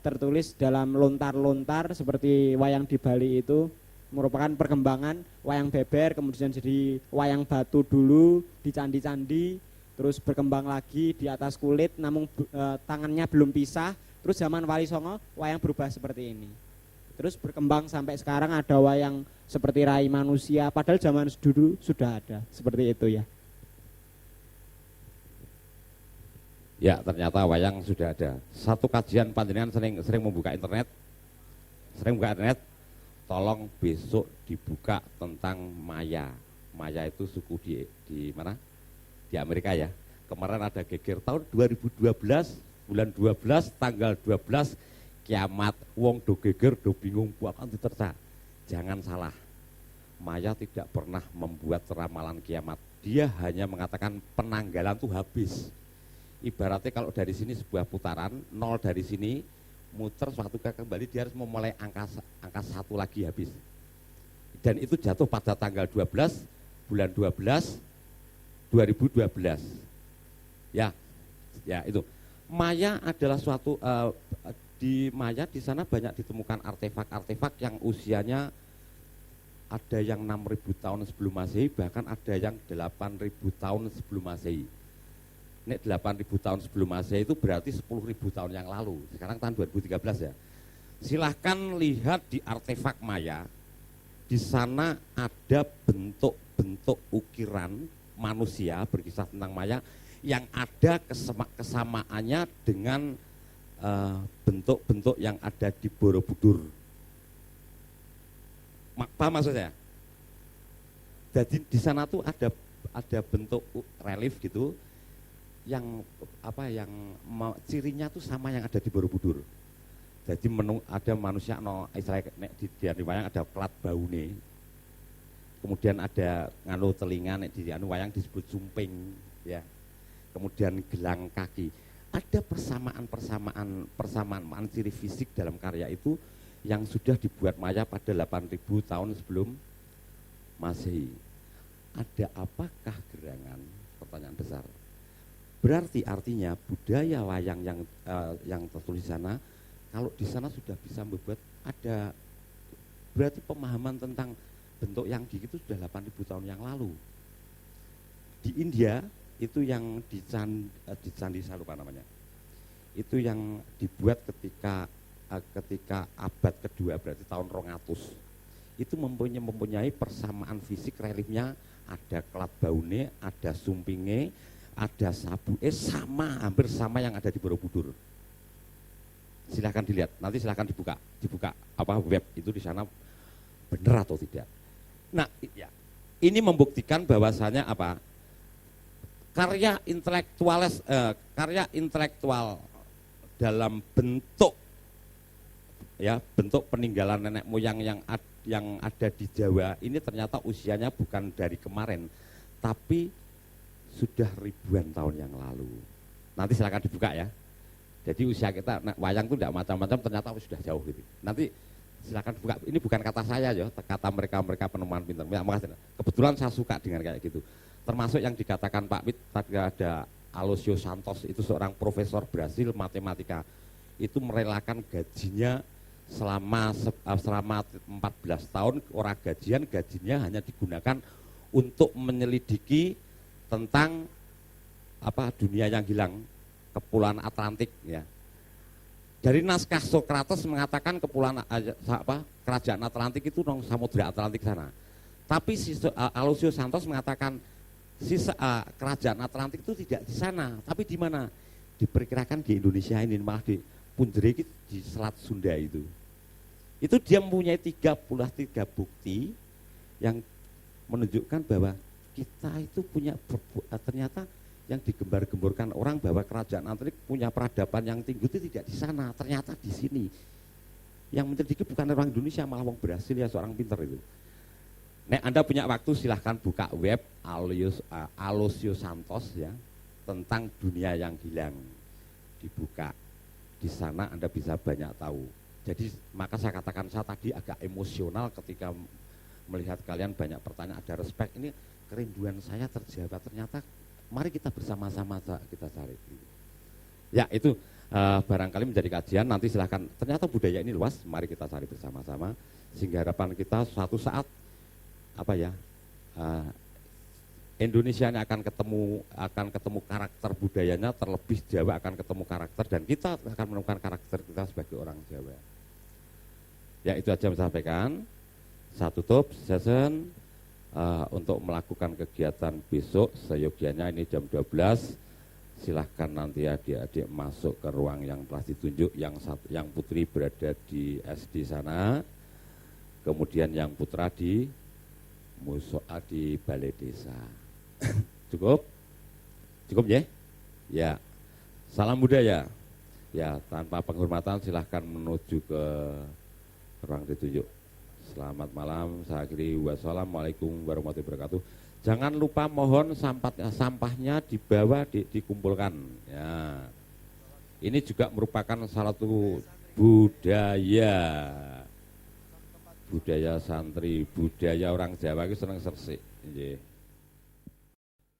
tertulis dalam lontar-lontar seperti wayang di Bali itu merupakan perkembangan wayang beber, kemudian jadi wayang batu dulu di candi-candi, terus berkembang lagi di atas kulit, namun tangannya belum pisah. Terus zaman Wali Songo wayang berubah seperti ini. Terus berkembang sampai sekarang ada wayang seperti Rai Manusia, padahal zaman dulu sudah ada seperti itu ya. Ya, ternyata wayang sudah ada. Satu kajian panjenengan sering membuka internet. Tolong besok dibuka tentang Maya. Maya itu suku di mana? Di Amerika ya. Kemarin ada geger tahun 2012, bulan 12, tanggal 12, kiamat, wong do geger, do bingung, bukan diterca. Jangan salah, Maya tidak pernah membuat ramalan kiamat. Dia hanya mengatakan penanggalan itu habis. Ibaratnya kalau dari sini sebuah putaran, 0 dari sini, muter suatu kembali, dia harus memulai angka 1 lagi habis. Dan itu jatuh pada tanggal 12 bulan 12 2012. Ya itu. Maya adalah suatu di Maya di sana banyak ditemukan artefak-artefak yang usianya ada yang 6.000 tahun sebelum Masehi, bahkan ada yang 8.000 tahun sebelum Masehi. Nek 8.000 tahun sebelum Masehi itu berarti 10.000 tahun yang lalu. Sekarang tahun 2013 ya. Silahkan lihat di artefak Maya. Di sana ada bentuk-bentuk ukiran manusia, berkisah tentang Maya, yang ada kesamaannya dengan bentuk-bentuk yang ada di Borobudur. Paham maksud saya? Jadi di sana tuh ada bentuk relief gitu, yang cirinya tuh sama yang ada di Borobudur. Jadi ada manusia istilahnya di wayang ada kelat baune. Kemudian ada nganu telinga di wayang disebut sumping ya. Kemudian gelang kaki. Ada persamaan ciri fisik dalam karya itu yang sudah dibuat Maya pada 8.000 tahun sebelum Masehi. Ada apakah gerangan? Pertanyaan besar. Berarti artinya budaya wayang yang tertulis di sana, kalau di sana sudah bisa membuat ada, berarti pemahaman tentang bentuk yang gigi itu sudah 8.000 tahun yang lalu. Di India itu yang di Candi saya lupa namanya. Itu yang dibuat ketika abad kedua, berarti tahun 200. Itu mempunyai persamaan fisik reliefnya, ada kelat baune, ada sumpinge, ada sabu, hampir sama yang ada di Borobudur. Silahkan dilihat, nanti silahkan dibuka web itu di sana benar atau tidak. Nah, ya, ini membuktikan bahwasanya karya intelektual dalam bentuk peninggalan nenek moyang yang ada di Jawa ini ternyata usianya bukan dari kemarin, tapi sudah ribuan tahun yang lalu. Nanti silakan dibuka ya. Jadi usia kita, wayang itu tidak macam-macam, ternyata sudah jauh gitu. Nanti silakan dibuka. Ini bukan kata saya ya, kata mereka penemuan pintar. Ya, makasih. Kebetulan saya suka dengan kayak gitu. Termasuk yang dikatakan Pak Wit, tadi ada Aloysius Santos, itu seorang profesor Brasil matematika. Itu merelakan gajinya selama 14 tahun, gajinya hanya digunakan untuk menyelidiki tentang dunia yang hilang, Kepulauan Atlantik ya. Dari naskah Sokrates mengatakan kerajaan Atlantik itu nong Samudra Atlantik sana. Tapi Aloysius Santos mengatakan kerajaan Atlantik itu tidak di sana, tapi di mana? Diperkirakan di Indonesia ini, malah di Punjere di Selat Sunda itu. Itu dia mempunyai 33 bukti yang menunjukkan bahwa kita itu punya ternyata yang digembar-gemborkan orang bahwa kerajaan Atlantik punya peradaban yang tinggi itu tidak di sana, ternyata di sini. Yang menyelidiki bukan orang Indonesia, malah orang Brasil ya, seorang pintar itu. Nek Anda punya waktu silahkan buka web Aloysius Santos ya, tentang dunia yang hilang. Dibuka. Di sana Anda bisa banyak tahu. Jadi maka saya katakan, saya tadi agak emosional ketika melihat kalian banyak pertanyaan, ada respect. Ini kerinduan saya terjawab, ternyata mari kita bersama-sama kita cari. Ya itu barangkali menjadi kajian, nanti silahkan, ternyata budaya ini luas, mari kita cari bersama-sama. Sehingga harapan kita suatu saat Indonesia ini akan ketemu karakter budayanya, terlebih Jawa akan ketemu karakter, dan kita akan menemukan karakter kita sebagai orang Jawa. Ya itu aja yang saya sampaikan. Saya tutup session untuk melakukan kegiatan besok seyogianya ini jam 12. Silahkan nanti adik-adik masuk ke ruang yang telah ditunjuk, yang putri berada di SD sana, kemudian yang putra di musola di balai desa. Cukup ya? Ya. Salam budaya. Ya, tanpa penghormatan silahkan menuju ke ruang ditunjuk. Selamat malam, saya akhiri. Wassalamualaikum warahmatullahi wabarakatuh. Jangan lupa mohon sampahnya dibawa dikumpulkan. Ya. Ini juga merupakan salah satu budaya santri, budaya orang Jawa itu seneng sersik.